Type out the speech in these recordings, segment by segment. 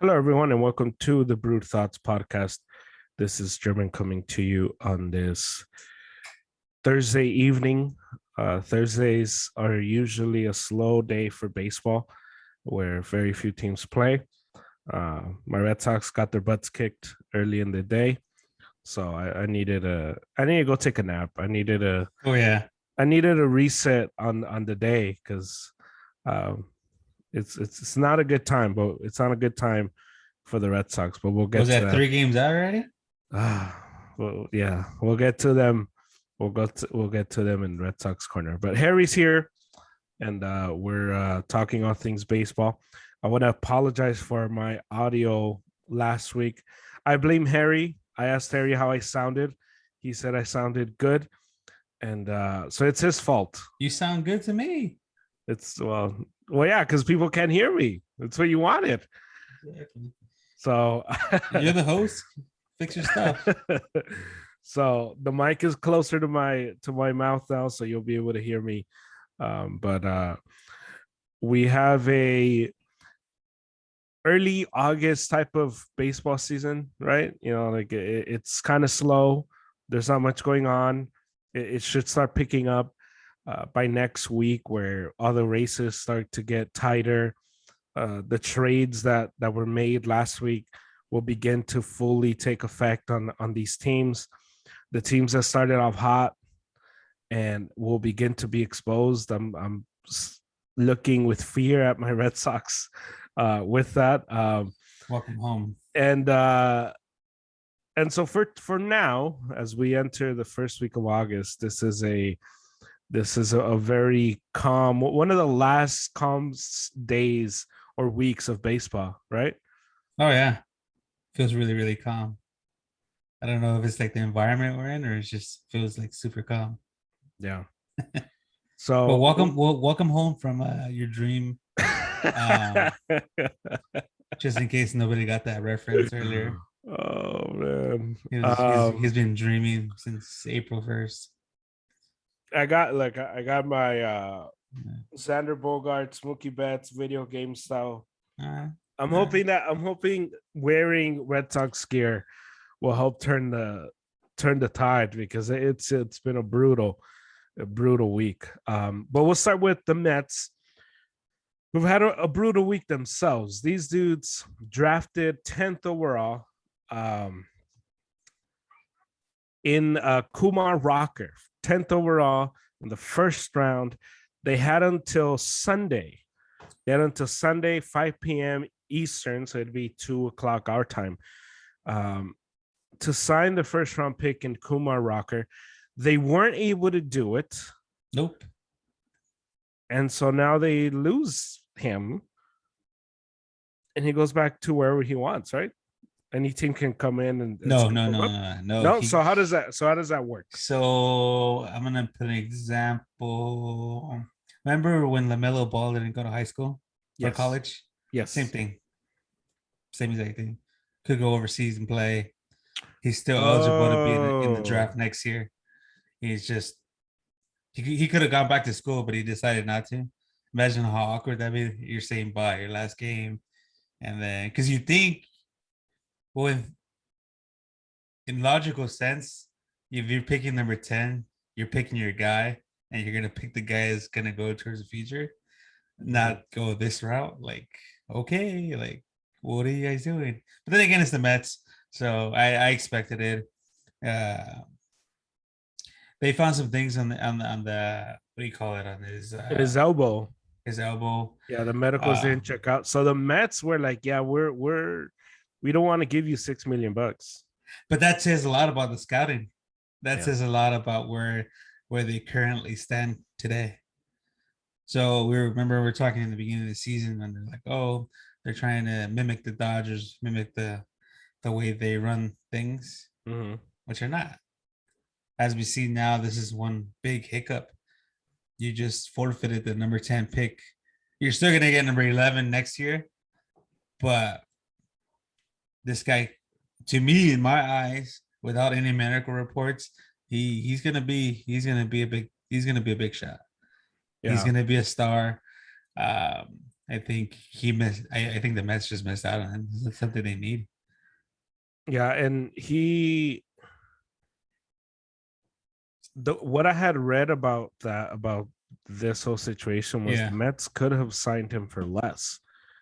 Hello, everyone, and welcome to the Brewed Thoughts podcast. This is German coming to you on this Thursday evening. Thursdays are usually a slow day for baseball where very few teams play. My Red Sox got their butts kicked early in the day. So I needed to go take a nap. Oh yeah. I needed a reset on the day because um, it's not a good time, but it's not a good time for the Red Sox. But we'll Was get to that that. 3 games out already? Well, yeah, we'll get to them. We'll get to them in Red Sox corner. But Harry's here, and we're talking all things baseball. I want to apologize for my audio last week. I blame Harry. I asked Harry how I sounded. He said I sounded good, and so it's his fault. You sound good to me. It's well, yeah, because people can't hear me. That's what you wanted. So You're the host. Fix your stuff. So the mic is closer to my mouth now, so you'll be able to hear me. But we have a early August type of baseball season, right? Like it's kind of slow. There's not much going on. It should start picking up by next week, where all the races start to get tighter. The trades that were made last week will begin to fully take effect on these teams. The teams that started off hot and will begin to be exposed. I'm looking with fear at my Red Sox with that. Welcome home. And so for now, as we enter the first week of August, this is a very calm, one of the last calm days or weeks of baseball, right? Oh yeah. Feels really, really calm. I don't know if it's like the environment we're in or it just feels like super calm. Yeah. Well, So welcome home from your dream. Just in case nobody got that reference earlier. Oh man. He's been dreaming since April 1st. I got my Xander Bogaerts Mookie Betts video game style. I'm hoping wearing Red Sox gear will help turn the tide, because it's been a brutal week. But we'll start with the Mets, who've had a brutal week themselves. These dudes drafted 10th overall in Kumar Rocker, 10th overall in the first round. They had until Sunday. 5 p.m. Eastern, so it'd be 2 o'clock our time, to sign the first round pick in Kumar Rocker. They weren't able to do it. Nope. And so now they lose him, and he goes back to wherever he wants, right? Any team can come in and no. So how does that work? So I'm gonna put an example. Remember when LaMelo Ball didn't go to high school or college? Yes. Same thing. Same exact thing. Could go overseas and play. He's still eligible to be in the draft next year. He's just he could have gone back to school, but he decided not to. Imagine how awkward that'd be. You're saying bye your last game, and then because you think, well, in logical sense, if you're picking number 10, you're picking your guy, and you're gonna pick the guy that's gonna go towards the future, not go this route. Like, okay, like what are you guys doing? But then again, it's the Mets, so I expected it. They found some things on the what do you call it, on his elbow. His elbow. Yeah, the medicals didn't check out. So the Mets were like, yeah, we don't want to give you $6 million. But that says a lot about the scouting. That says a lot about where they currently stand today. So we were talking in the beginning of the season, and they're like, oh, they're trying to mimic the Dodgers, mimic the way they run things, which are not. As we see now, this is one big hiccup. You just forfeited the number 10 pick. You're still going to get number 11 next year. But this guy, to me, in my eyes, without any medical reports, he's going to be a big shot. Yeah. He's going to be a star. I think he missed. I think the Mets just missed out on him. It's something they need. Yeah, and what I had read about this whole situation was the Yeah, Mets could have signed him for less.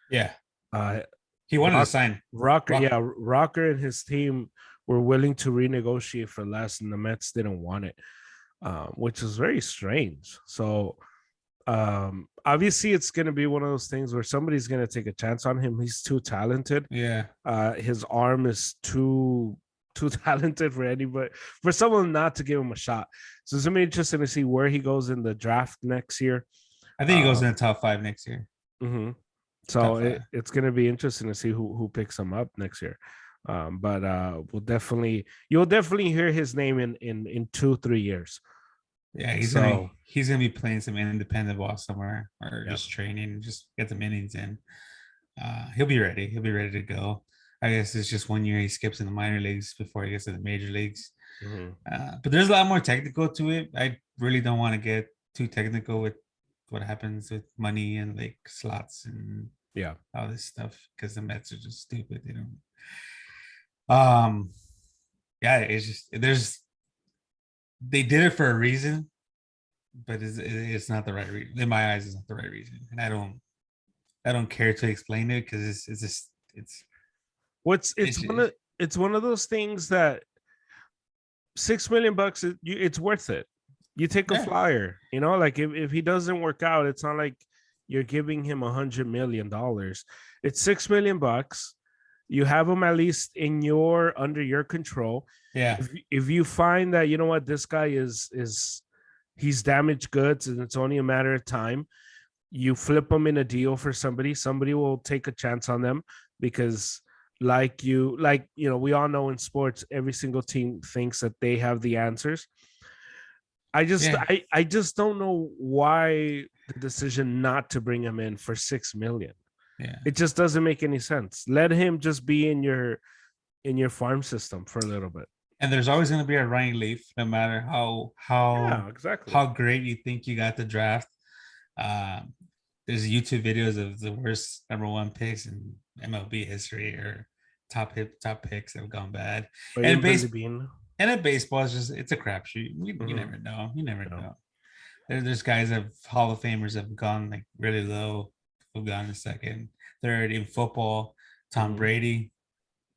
yeah. Uh, He wanted to sign Rock. Rocker and his team were willing to renegotiate for less, and the Mets didn't want it, which is very strange. So obviously it's going to be one of those things where somebody's going to take a chance on him. He's too talented. Yeah, His arm is too talented for anybody, for someone not to give him a shot. So it's gonna be interesting to see where he goes in the draft next year. I think he goes in the top 5 next year. Mhm. So Top 5. it's gonna be interesting to see who picks him up next year. But you'll definitely hear his name in 2-3 years. Yeah, So he's gonna be playing some independent ball somewhere or yeah. just training, just get some innings in. He'll be ready. He'll be ready to go. I guess it's just 1 year he skips in the minor leagues before he gets to the major leagues. Mhm. But there's a lot more technical to it. I really don't want to get too technical with what happens with money and like slots and Yeah. all this stuff because the Mets are just stupid. They don't. Yeah, it's just they did it for a reason, but it's not the right reason. In my eyes, it's not the right reason, and I don't care to explain it because it's just What's it's just, it's one of those things that $6 million, it's worth it. You take a yeah, flyer, like if he doesn't work out, it's not like you're giving him $100 million. It's $6 million. You have him at least under your control. yeah, If you find that, what, this guy is he's damaged goods and it's only a matter of time, you flip them in a deal for somebody will take a chance on them, because we all know in sports every single team thinks that they have the answers. yeah, I just don't know why the decision not to bring him in for 6 million. yeah. It just doesn't make any sense. Let him just be in your farm system for a little bit. And there's always going to be a running leaf, no matter Yeah, exactly. how great you think you got the draft. Um, there's YouTube videos of the worst #1 picks in MLB history or top picks that have gone bad. Or And even Billy base Bean. and in baseball is just it's a crapshoot. You Mm-hmm. never know. You never Yeah. know. There's guys that have Hall of Famers have gone like really low, who've gone in second, third in football. Tom Mm-hmm. Brady,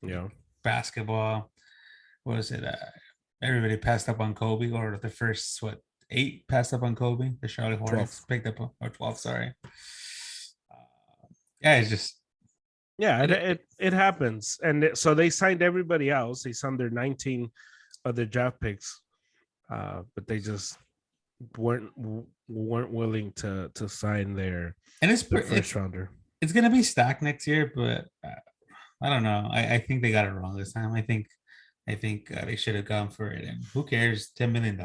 Yeah. basketball. What was it? Everybody passed up on Kobe, or the first 8 passed up on Kobe. The Charlotte Hornets 12. picked up, or 12. Sorry. Yeah, it's just Yeah, it, it happens. And so they signed everybody else. They signed their 19 other draft picks, but they just weren't willing to sign and it's their first rounder. it's gonna be stacked next year, but I don't know. I think they got it wrong this time. I think they should have gone for it. And who cares? $10 million,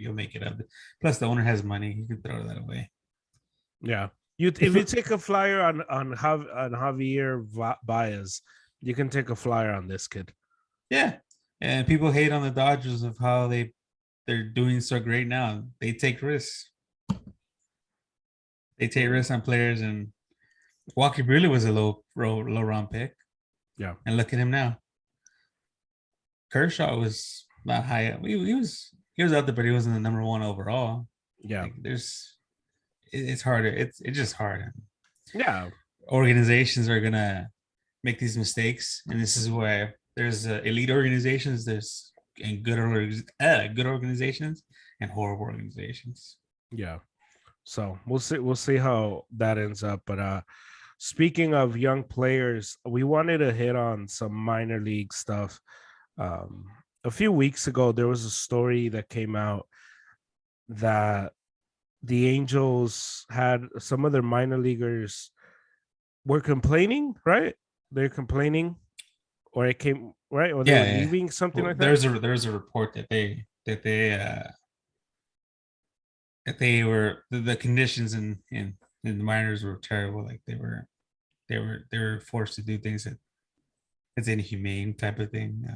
you'll make it up. Plus, the owner has money; he can throw that away. Yeah, if you take a flyer on Javier Baez, you can take a flyer on this kid. Yeah, and people hate on the Dodgers of how they're doing so great now. They take risks. They take risks on players, and Walker Buehler was a low round pick, Yeah, and look at him now. Kershaw was not high up. He was out there, but he wasn't the #1 overall. yeah, Like it's harder. It's just hard. yeah, Organizations are gonna make these mistakes, and this is where there's elite organizations, there's and good organizations and horrible organizations. yeah. So we'll see how that ends up. But speaking of young players, we wanted to hit on some minor league stuff. Um, a few weeks ago, there was a story that came out that the Angels had some of their minor leaguers were complaining, right? They're complaining, or it came right, or they Yeah, were yeah. leaving, something Well, like that. there's a report that they were the conditions in the minors were terrible. Like they were forced to do things that it's inhumane type of thing. Yeah.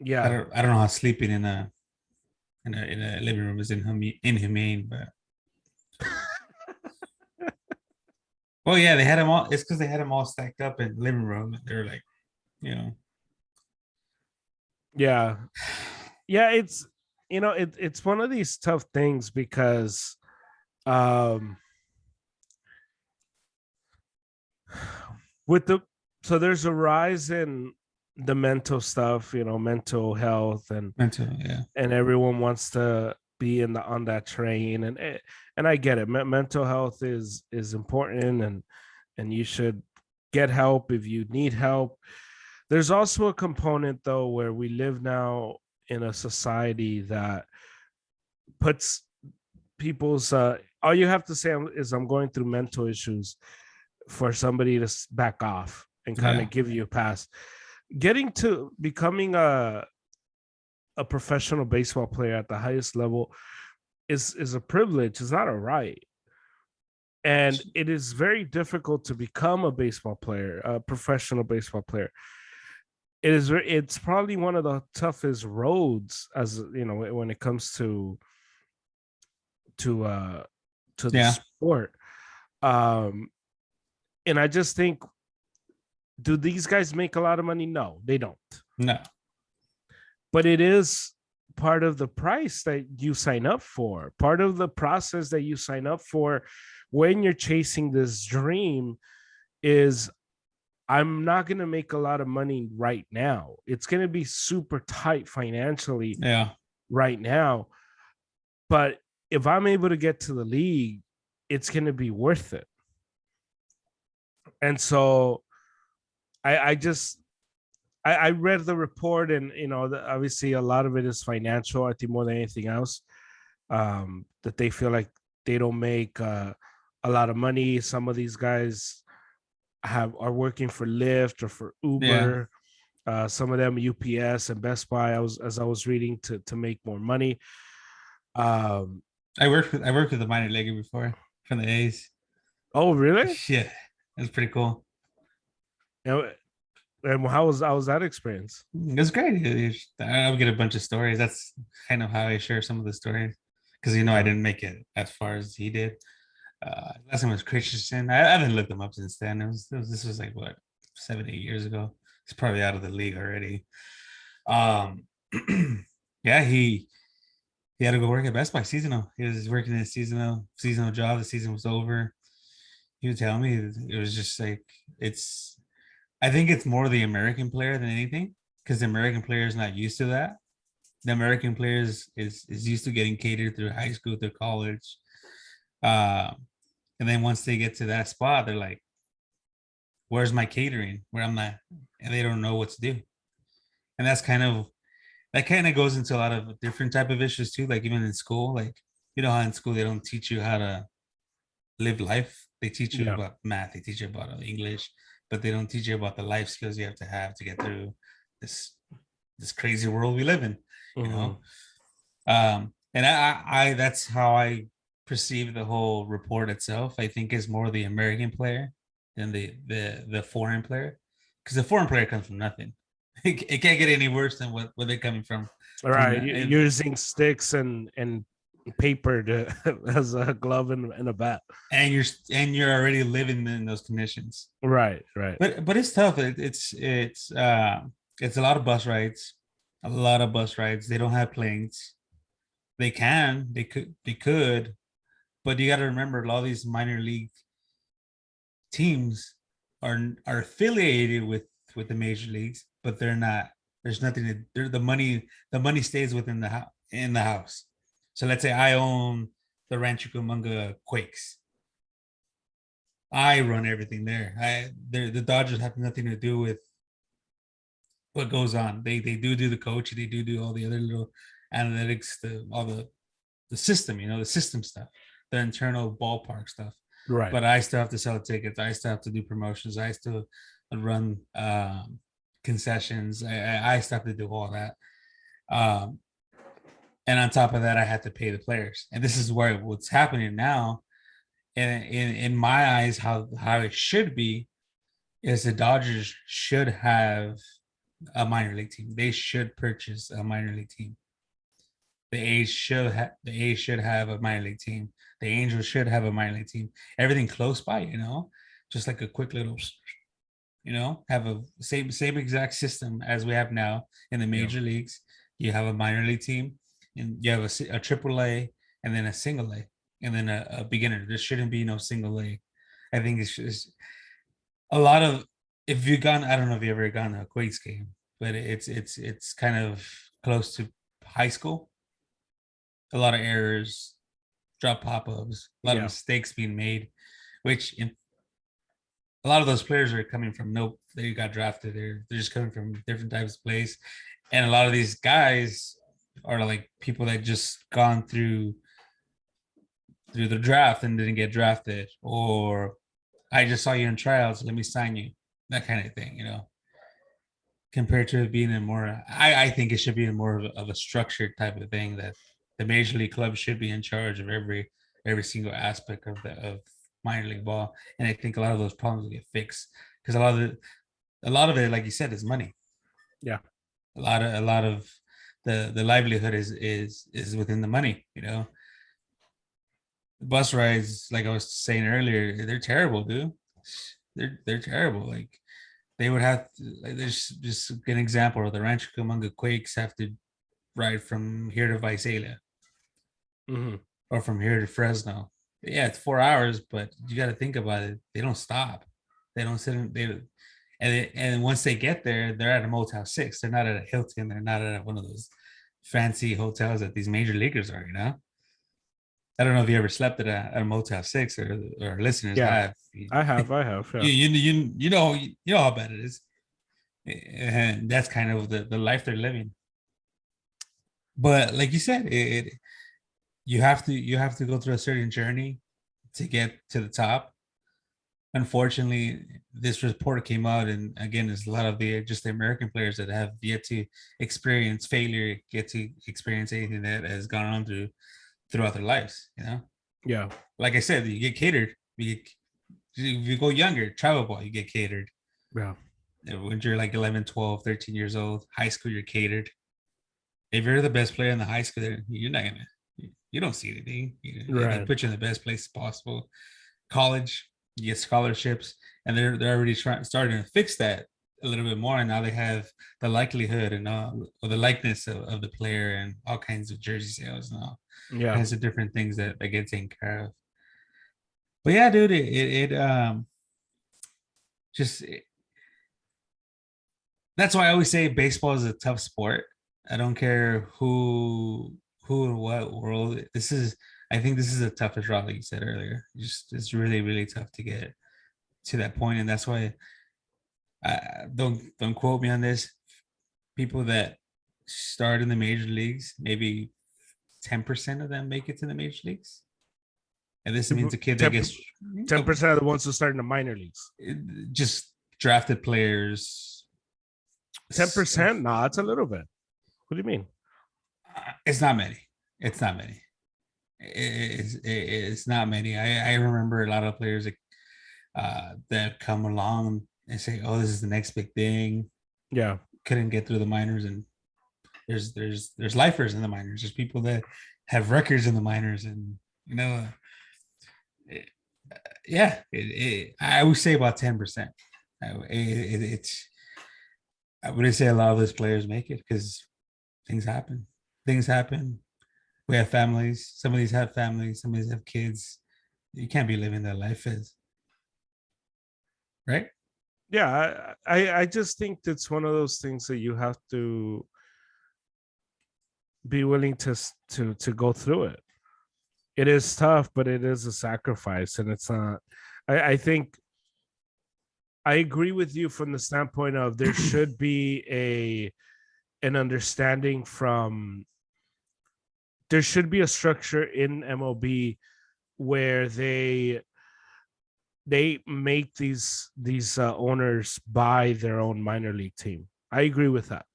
Yeah, I don't know how sleeping in a living room is inhumane, but Well, yeah, they had them all. It's because they had them all stacked up in the living room. They're like, you know, Yeah. Yeah, it's one of these tough things because um with the so there's a rise in the mental stuff, mental health, mental. Yeah, and everyone wants to be in the on that train, and I get it. Mental health is important, and you should get help if you need help. There's also a component though where we live now in a society that puts people's all you have to say is I'm going through mental issues for somebody to back off and kind yeah, of give you a pass. Getting to becoming a professional baseball player at the highest level is a privilege, it's not a right. And it is very difficult to become a baseball player, a professional baseball player. It's probably one of the toughest roads, as when it comes to uh to the yeah. sport. um and I just think, do these guys make a lot of money? No, they don't. No, But it is part of the price that you sign up for, part of the process that you sign up for when you're chasing this dream. Is I'm not going to make a lot of money right now. It's going to be super tight financially yeah. right now. But if I'm able to get to the league, it's going to be worth it. And so I just I read the report, and obviously a lot of it is financial. I think more than anything else, that they feel like they don't make a lot of money. Some of these guys are working for Lyft or for Yeah, Uber. Some of them UPS and Best Buy. As I was reading, to make more money. Um, I worked with a minor leaguer before from the A's. oh, really? Yeah, it's pretty cool. And, and how was that experience? It was great. I would get a bunch of stories. That's kind of how I share some of the stories because I Uh, didn't make it as far as he did. Last time was Christensen. I haven't looked him up since then. This was like what 7 8 years ago. He's probably out of the league already. Um, yeah, he had to go work at Best Buy seasonal. He was working a seasonal job. The season was over. He was telling me it was just like it's. I think it's more the American player than anything because the American player is not used to that. The American players is used to getting catered through high school, through college, uh, and then once they get to that spot, they're like, "Where's my catering? Where I'm not?" And they don't know what to do. And that kind of goes into a lot of different type of issues too. Like even in school, like how in school they don't teach you how to live life. They teach you yeah. about math. They teach you about English, but they don't teach you about the life skills you have to get through this this crazy world we live in. You Mhm. know, and I that's how I perceive the whole report itself. I think is more the American player than the foreign player, because the foreign player comes from nothing. It can't get any worse than what they're coming All from right, that. using sticks and paper to as a glove and a bat. And you're already living in those conditions. Right, right. But it's tough. It's a lot of bus rides, a lot of bus rides. They don't have planes. They could, but you got to remember a lot of these minor league teams are affiliated with the major leagues, but they're not. There's nothing to. The money stays within in the house. So let's say I own the Rancho Cucamonga Quakes. I run everything there. The Dodgers have nothing to do with what goes on. They do the coach. They do all the other little analytics, all the system, the system stuff, the internal ballpark stuff. Right. But I still have to sell tickets. I still have to do promotions. I still run concessions. I still have to do all that. Um, and on top of that, I had to pay the players. And this is where what's happening now. And in my eyes, how it should be is the Dodgers should have a minor league team. They should purchase a minor league team. The A's should have a minor league team. The Angels should have a minor league team. Everything close by. just like a quick little, have a same exact system as we have now in the Yeah. major leagues. You have a minor league team, and you have a triple A, and then a single A, and then a beginner. There shouldn't be no single A. I think it's just a lot of, if you've gone, I don't know if you ever gone to a Quakes game, but it's kind of close to high school. A lot of errors, drop pop-ups, a lot of Yeah. mistakes being made, which in a lot of those players are coming from they got drafted. They're just coming from different types of plays. And a lot of these guys are like people that just gone through the draft and didn't get drafted, or I just saw you in tryouts, let me sign you. That kind of thing, compared to it being a more, I think it should be a more of a structured type of thing, that the major league club should be in charge of every single aspect of minor league ball. And I think a lot of those problems will get fixed, because a lot of it, like you said, is money. Yeah. A lot of the livelihood is within the money. Bus rides, like I was saying earlier, they're terrible, dude. They're terrible. Like they would have to, like, there's just an example of the Rancho Cucamonga Quakes have to ride from here to Visalia, Mm-hmm. or from here to Fresno. Yeah, it's 4 hours, but you got to think about it. They don't stop. They don't sit in, and once they get there, they're at a Motel 6. They're not at a Hilton. They're not at one of those fancy hotels that these major leaguers are. I don't know if you ever slept at a Motel 6, or listeners Yeah. have. I have. Yeah. You know how bad it is, and that's kind of the life they're living. But like you said, you have to go through a certain journey to get to the top. Unfortunately, this report came out, and again, there's a lot of the American players that have yet to experience failure, get to experience anything that has gone on throughout their lives. Yeah. Like I said, you get catered. If you go younger, travel ball, you get catered. Yeah. When you're like 11, 12, 13 years old, high school, you're catered. If you're the best player in the high school, you're not gonna. You don't see anything. They Right. put you in the best place possible. College, you get scholarships, and they're already starting to fix that a little bit more. And now they have the likelihood and or the likeness of the player, and all kinds of jersey sales and all Yeah. kinds of different things that get taken care of. But yeah, dude, just that's why I always say baseball is a tough sport. I don't care who or what world. I think this is the toughest route, like you said earlier. It's really, really tough to get to that point, and that's why don't quote me on this. People that start in the major leagues, maybe 10% of them make it to the major leagues. And this means a kid that gets 10% of the ones who start in the minor leagues. just drafted players. 10%? No, that's a little bit. What do you mean? It's not many. It's not many. It's not many. I remember a lot of players that come along and say, "Oh, this is the next big thing." Yeah. Couldn't get through the minors, and there's lifers in the minors. There's people that have records in the minors, and yeah, I would say about 10%. It's I wouldn't say a lot of those players make it, because things happen. Things happen. We have families. Some of these have families. Some of these have kids. You can't be living that life as right. Yeah. I just think it's one of those things that you have to be willing to go through it. It is tough, but it is a sacrifice, and it's not. I think I agree with you from the standpoint of there should be an understanding from. There should be a structure in MLB where they make these owners buy their own minor league team. I agree with that.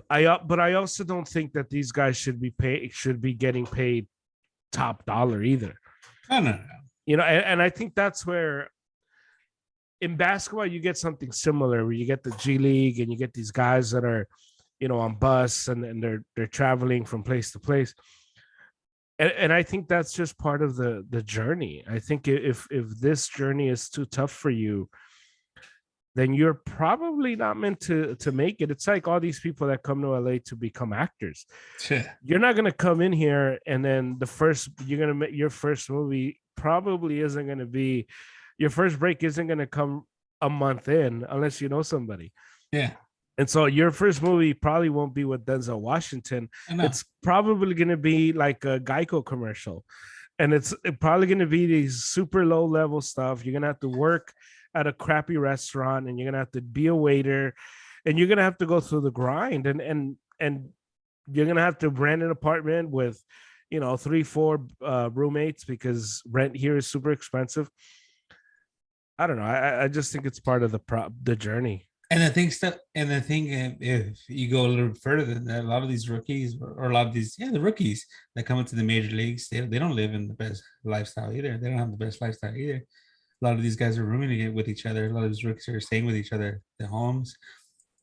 But I also don't think that these guys should be getting paid top dollar either. No. And I think that's where in basketball you get something similar, where you get the G League and you get these guys that are on bus and they're traveling from place to place. and I think that's just part of the journey. I think if this journey is too tough for you, then you're probably not meant to make it. It's like all these people that come to LA to become actors. Yeah. You're not gonna come in here and then you're gonna make your first movie probably isn't gonna be your first break isn't gonna come a month in unless you know somebody. Yeah. And so your first movie probably won't be with Denzel Washington. I know. It's probably gonna be like a Geico commercial. And it's probably gonna be these super low level stuff. You're gonna have to work at a crappy restaurant and you're gonna have to be a waiter and you're gonna have to go through the grind and you're gonna have to rent an apartment with 3-4 roommates because rent here is super expensive. I don't know. I just think it's part of the journey. And the thing, if you go a little further than that, a lot of these rookies or a lot of these, the rookies that come into the major leagues, they don't live in the best lifestyle either. They don't have the best lifestyle either. A lot of these guys are rooming it with each other. A lot of these rookies are staying with each other, their homes.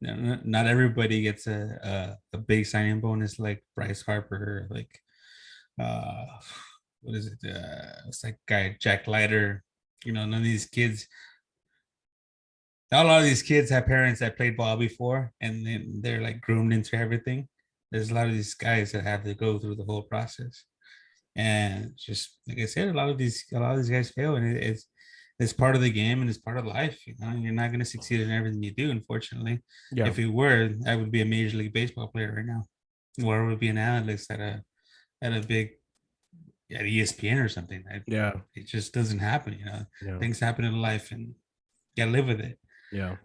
Not everybody gets a big signing bonus like Bryce Harper, like uh what is it? It's like guy Jack Leiter. None of these kids. A lot of these kids have parents that played ball before, and then they're like groomed into everything. There's a lot of these guys that have to go through the whole process, and just like I said, a lot of these guys fail, and it's part of the game and it's part of life. You're not going to succeed in everything you do. Unfortunately, Yeah. if you were, I would be a major league baseball player right now, or I would be an analyst at a big at ESPN or something. Yeah. It just doesn't happen. Yeah. Things happen in life, and you gotta live with it. Yeah.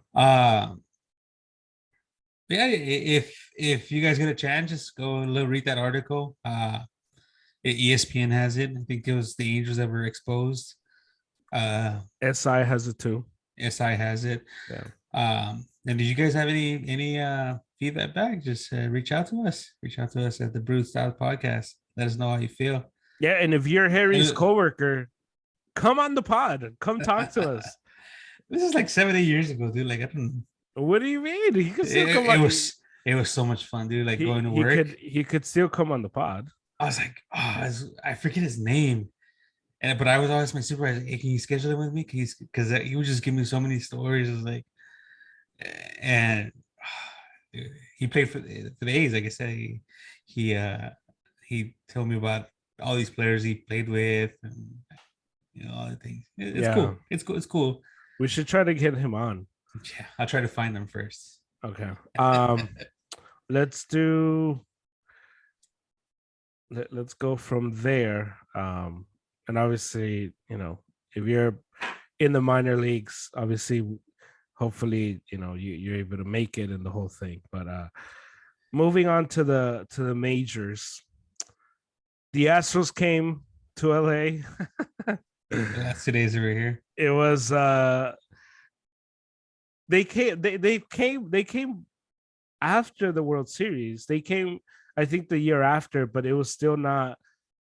Yeah, if you guys get a chance, just go read that article. ESPN has it. I think it was the Angels that were exposed. SI has it too. SI has it. Yeah. And did you guys have any feedback back? Just reach out to us. Reach out to us at the Brood Style Podcast. Let us know how you feel. Yeah, and if you're Harry's coworker, come on the pod. Come talk to us. This is like 7-8 years ago, dude. Like I don't. What do you mean? He could still come on. It was so much fun, dude. Like going to work. He could still come on the pod. I was like, I forget his name. But I was always my supervisor. Hey, can you schedule it with me? Because he would just give me so many stories. It was like, and dude, he played for the A's. Like I said, he told me about all these players he played with, and all the things. It's cool. It's cool. It's cool. We should try to get him on. Yeah, I'll try to find them first. Okay. Let's go from there. And obviously, if you're in the minor leagues, obviously, hopefully, you're able to make it in the whole thing. But moving on to the majors, the Astros came to LA. The last 2 days over here. It was they came after the World Series. They came, I think, the year after, but it was still not.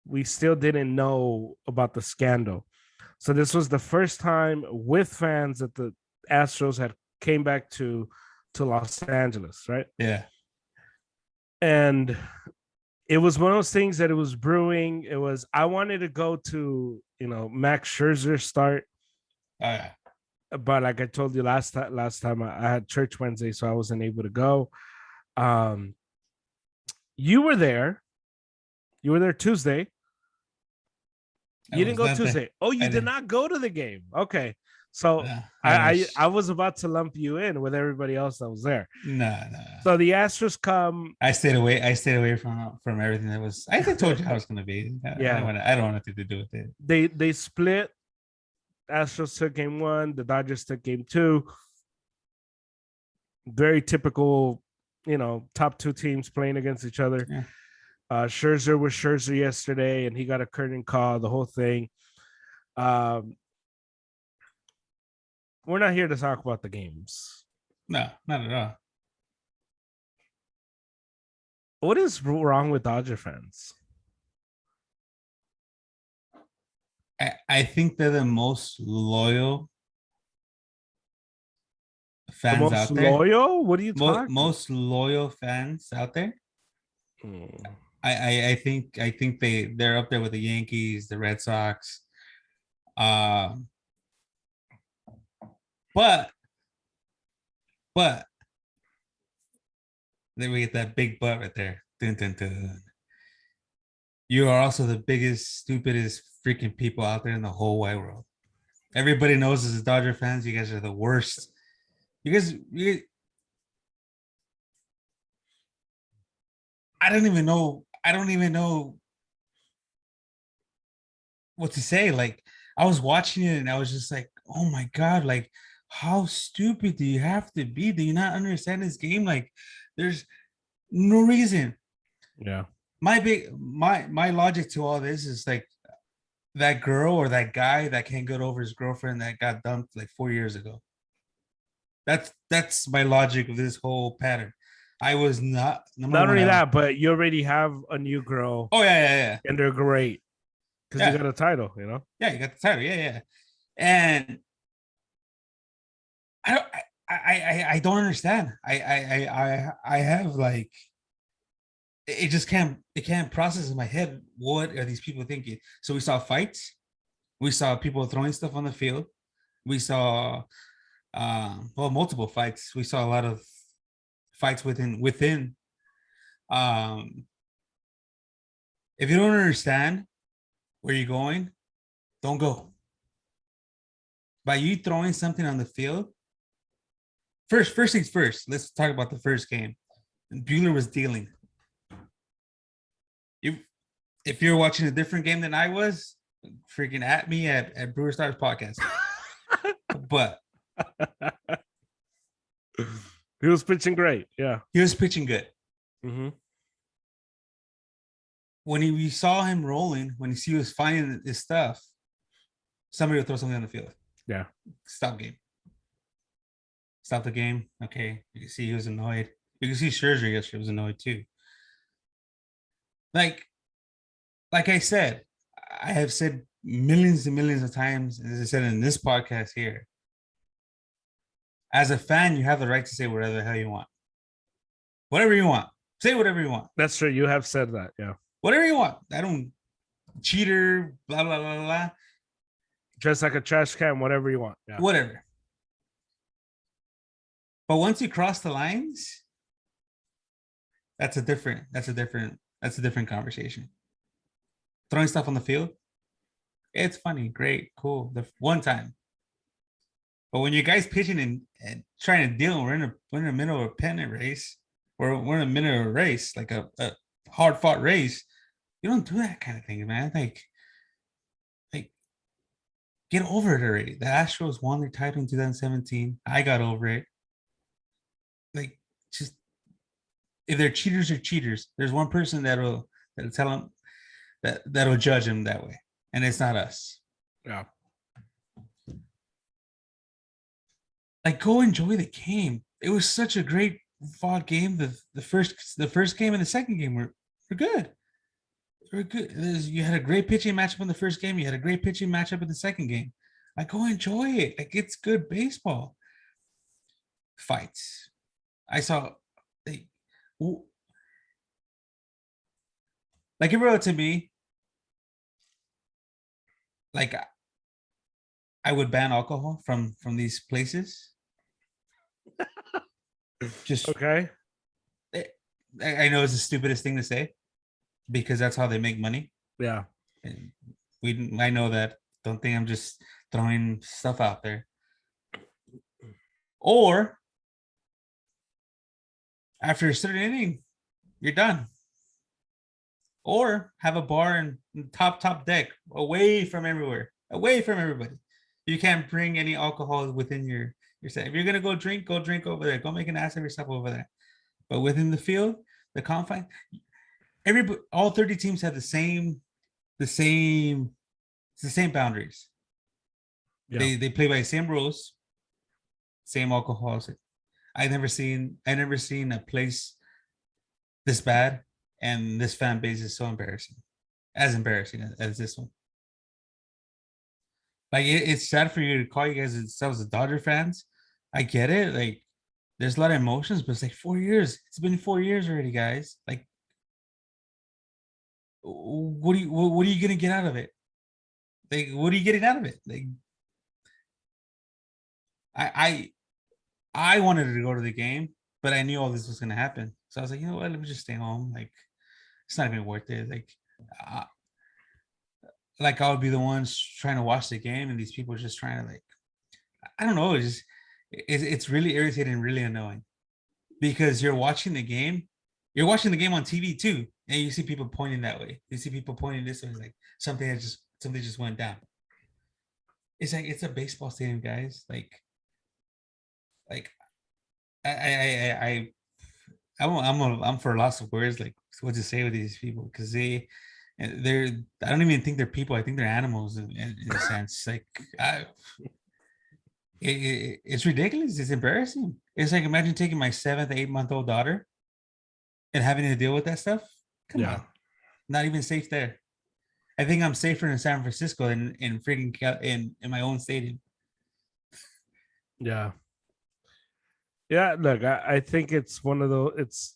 We still didn't know about the scandal. So this was the first time with fans that the Astros had came back to Los Angeles, right? Yeah. And it was one of those things that it was brewing. It was, I wanted to go to, Max Scherzer start. But like I told you last time I had church Wednesday, so I wasn't able to go. You were there. You were there Tuesday. You didn't go Tuesday. Oh, you did not go to the game. Okay. So I was about to lump you in with everybody else that was there. No. So the Astros come. I stayed away from everything that was. I told you how it's going to be. Yeah. I don't want anything to do with it. They split. Astros took game 1. The Dodgers took game 2. Very typical, top 2 teams playing against each other. Yeah. Scherzer was Scherzer yesterday, and he got a curtain call, the whole thing. We're not here to talk about the games. No, not at all. What is wrong with Dodger fans? I think they're the most loyal fans out there. Loyal? What are you talking? Most loyal fans out there. I think they're up there with the Yankees, the Red Sox. Um, but then we get that big butt right there. Dun, dun, dun. You are also the biggest, stupidest freaking people out there in the whole wide world. Everybody knows as a Dodger fans, you guys are the worst. You I don't even know. I don't even know what to say. Like, I was watching it and I was just like, oh my God, like, how stupid do you have to be? Do you not understand this game? Like, there's no reason. Yeah. My logic to all this is like that girl or that guy that can't get over his girlfriend that got dumped like 4 years ago. That's my logic of this whole pattern. I was not number Not one. only that, but you already have a new girl Oh yeah. and they're great because you Yeah. got a title, you know? Yeah, you got the title. Yeah. And I don't I don't understand. I have like it just can't process in my head what are these people thinking. So we saw fights, we saw people throwing stuff on the field, we saw well multiple fights. We saw a lot of fights within. Um, if you don't understand where you're going, don't go. By you throwing something on the field, first things first. Let's talk about the first game. Bueller was dealing. You, if you're watching a different game than I was, freaking at me at Brewer Stars podcast. But He was pitching great. Yeah. he was pitching good. Mm-hmm. When we saw him rolling, when he was finding his stuff, somebody would throw something on the field. Yeah. Stop game. Stop the game. Okay. You can see he was annoyed. You can see Scherzer yesterday was annoyed too. Like I said, I have said millions and millions of times, as I said in this podcast here, as a fan, you have the right to say whatever the hell you want. Whatever you want. Say whatever you want. That's true. You have said that. Yeah. Whatever you want. I don't cheater, blah, blah, blah, blah. Just like a trash can, whatever you want. Yeah. Whatever. But once you cross the lines, that's a different conversation. Throwing stuff on the field, it's funny, great, cool. The one time. But when you guys pitching and trying to deal, we're in the middle of a pennant race, or we're in the middle of a race, like a hard fought race. You don't do that kind of thing, man. Like get over it already. The Astros won their title in 2017. I got over it. Like, just if they're cheaters or cheaters, there's one person that'll tell them that'll judge them that way, and it's not us. Yeah. Like, go enjoy the game. It was such a great fought game. The first game and the second game were good. We're good. You had a great pitching matchup in the first game. You had a great pitching matchup in the second game. Like, go enjoy it. Like, it's good baseball. Fights. I saw like it wrote to me. Like, I would ban alcohol from these places. Just okay. I know it's the stupidest thing to say because that's how they make money. Yeah. And I know that. Don't think I'm just throwing stuff out there. Or after a certain inning, you're done. Or have a bar in top deck, away from everywhere, away from everybody. You can't bring any alcohol within your set. If you're gonna go drink over there. Go make an ass of yourself over there. But within the field, the confine, all 30 teams have the same boundaries. Yeah. They play by the same rules, same alcohols. I never seen a place this bad, and this fan base is so embarrassing, as embarrassing as this one. Like, it's sad for you to call you guys yourselves the Dodger fans. I get it. Like, there's a lot of emotions, but it's like 4 years. It's been 4 years already, guys. Like, what are you gonna get out of it? Like, what are you getting out of it? Like, I I wanted to go to the game, but I knew all this was gonna happen. So I was like, you know what? Let me just stay home. Like, it's not even worth it. Uh, like I would be the ones trying to watch the game, and these people are just trying to like, I don't know. It's really irritating, really annoying, because you're watching the game on TV too, and you see people pointing that way. You see people pointing this way, like something just went down. It's like it's a baseball stadium, guys. Like I'm for lots of words, like what to say with these people, because they're I don't even think they're people. I think they're animals in a sense. Like it's ridiculous. It's embarrassing. It's like imagine taking my 7th, 8-month-old daughter and having to deal with that stuff. Come Yeah. on, not even safe there. I think I'm safer in San Francisco than in freaking in my own stadium. Yeah. Yeah. Look, I think it's one of those. It's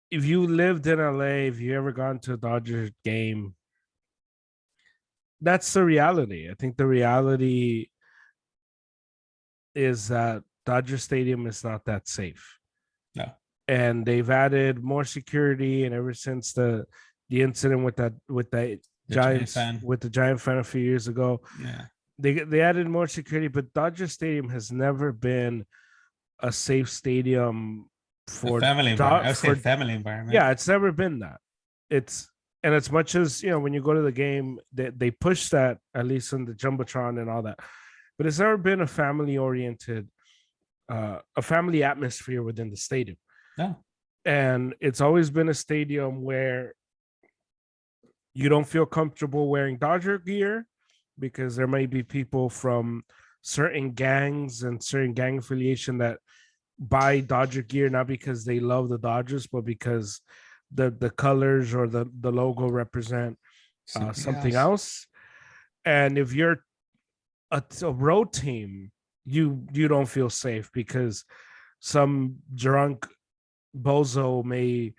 if you lived in LA, if you ever gone to a Dodgers game, that's the reality. I think the reality is that Dodger Stadium is not that safe. No, And they've added more security, and ever since the incident with that the giant Giants fan. with the Giant fan a few years ago, Yeah, they added more security, but Dodger Stadium has never been a safe stadium a for family environment. I would say a family environment. yeah, it's never been that. It's and as much as when you go to the game, they push that at least in the jumbotron and all that, but it's never been a family oriented, a family atmosphere within the stadium. No, And it's always been a stadium where you don't feel comfortable wearing Dodger gear because there may be people from certain gangs and certain gang affiliation that buy Dodger gear not because they love the Dodgers, but because the colors or the logo represent something else. And if you're a road team, you don't feel safe because some drunk bozo may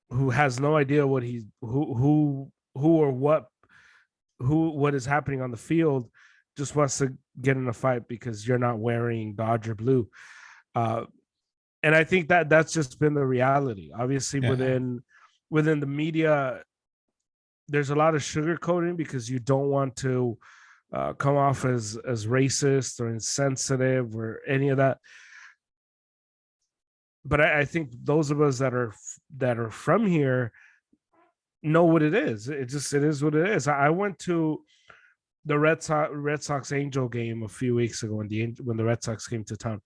who has no idea what he's who or what is happening on the field just wants to get in a fight because you're not wearing Dodger blue. Uh, and I think that that's just been the reality. Obviously, Yeah. within the media, there's a lot of sugarcoating because you don't want to come off as racist or insensitive or any of that. But I think those of us that are from here know what it is. It is what it is. I went to the Red Sox Angel game a few weeks ago when the Red Sox came to town,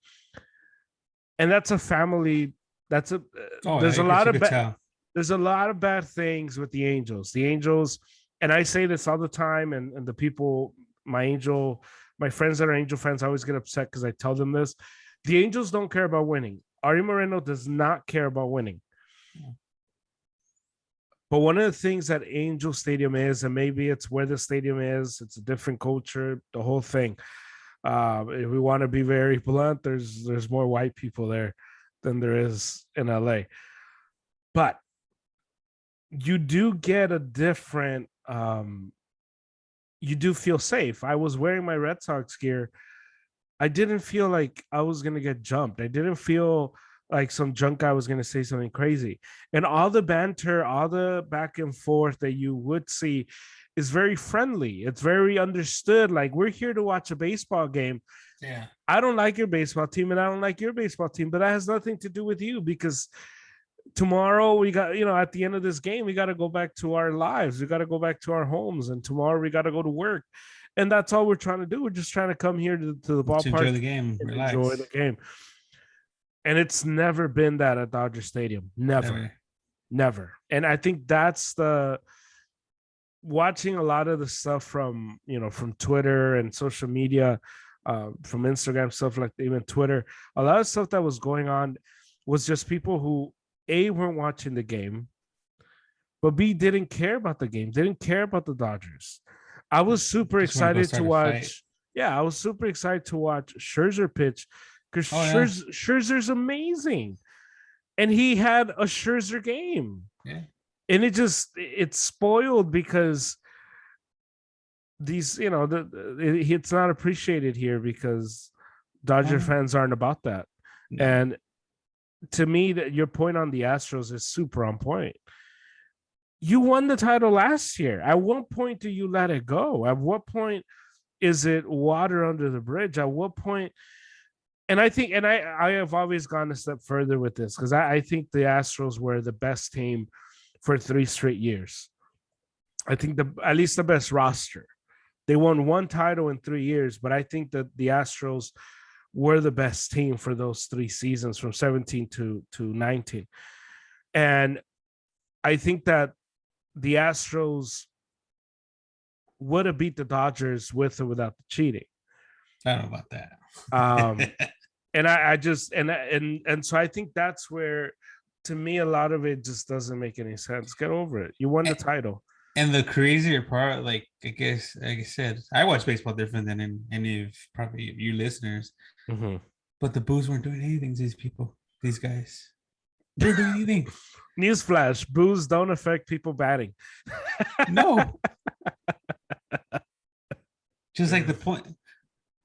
and that's a family. That's a Oh, there's a I guess lot you of could tell. there's a lot of bad things with the Angels. The Angels, and I say this all the time, and the people, my friends that are Angel fans, always get upset because I tell them this. The Angels don't care about winning. Ari Moreno does not care about winning. But one of the things that Angel Stadium is, and maybe it's where the stadium is, it's a different culture, the whole thing. If we want to be very blunt, there's more white people there than there is in LA. But you do get a different you do feel safe. I was wearing my Red Sox gear. I didn't feel like I was gonna get jumped. I didn't feel like some drunk guy was gonna say something crazy. And all the banter, all the back and forth that you would see is very friendly. It's very understood. Like we're here to watch a baseball game. Yeah. I don't like your baseball team and I don't like your baseball team, but that has nothing to do with you because tomorrow we got, at the end of this game, we got to go back to our lives. We got to go back to our homes, and tomorrow we got to go to work. And that's all we're trying to do. We're just trying to come here to the To enjoy ballpark the game, and enjoy relax. the game. And it's never been that at Dodger Stadium. Never. Never. And I think that's the watching a lot of the stuff from from Twitter and social media, from Instagram, stuff like even Twitter. A lot of stuff that was going on was just people who weren't watching the game, but B didn't care about the game, didn't care about the Dodgers. I was super Just want to go excited to start a fight. watch. Yeah, I was super excited to watch Scherzer pitch because Oh yeah. Scherzer's amazing, and he had a Scherzer game. Yeah. and it's spoiled because these, it's not appreciated here because Dodger Um, fans aren't about that. no. And to me, that your point on the Astros is super on point. You won the title last year. At what point do you let it go? At what point is it water under the bridge? At what point? And I think, and I have always gone a step further with this because I think the Astros were the best team for 3 straight years. I think at least the best roster. They won one title in 3 years, but I think that the Astros were the best team for those 3 seasons from 17 to 19. And I think that the Astros would have beat the Dodgers with or without the cheating. I don't know about that. And I just and so I think that's where, to me, a lot of it just doesn't make any sense. Get over it. You won the title. And the crazier part, like I guess, like I said, I watch baseball different than any of probably you listeners. Mm-hmm. But the Boos weren't doing anything to these people, these guys. They weren't doing anything. Newsflash: boos don't affect people batting. No. Just like the point,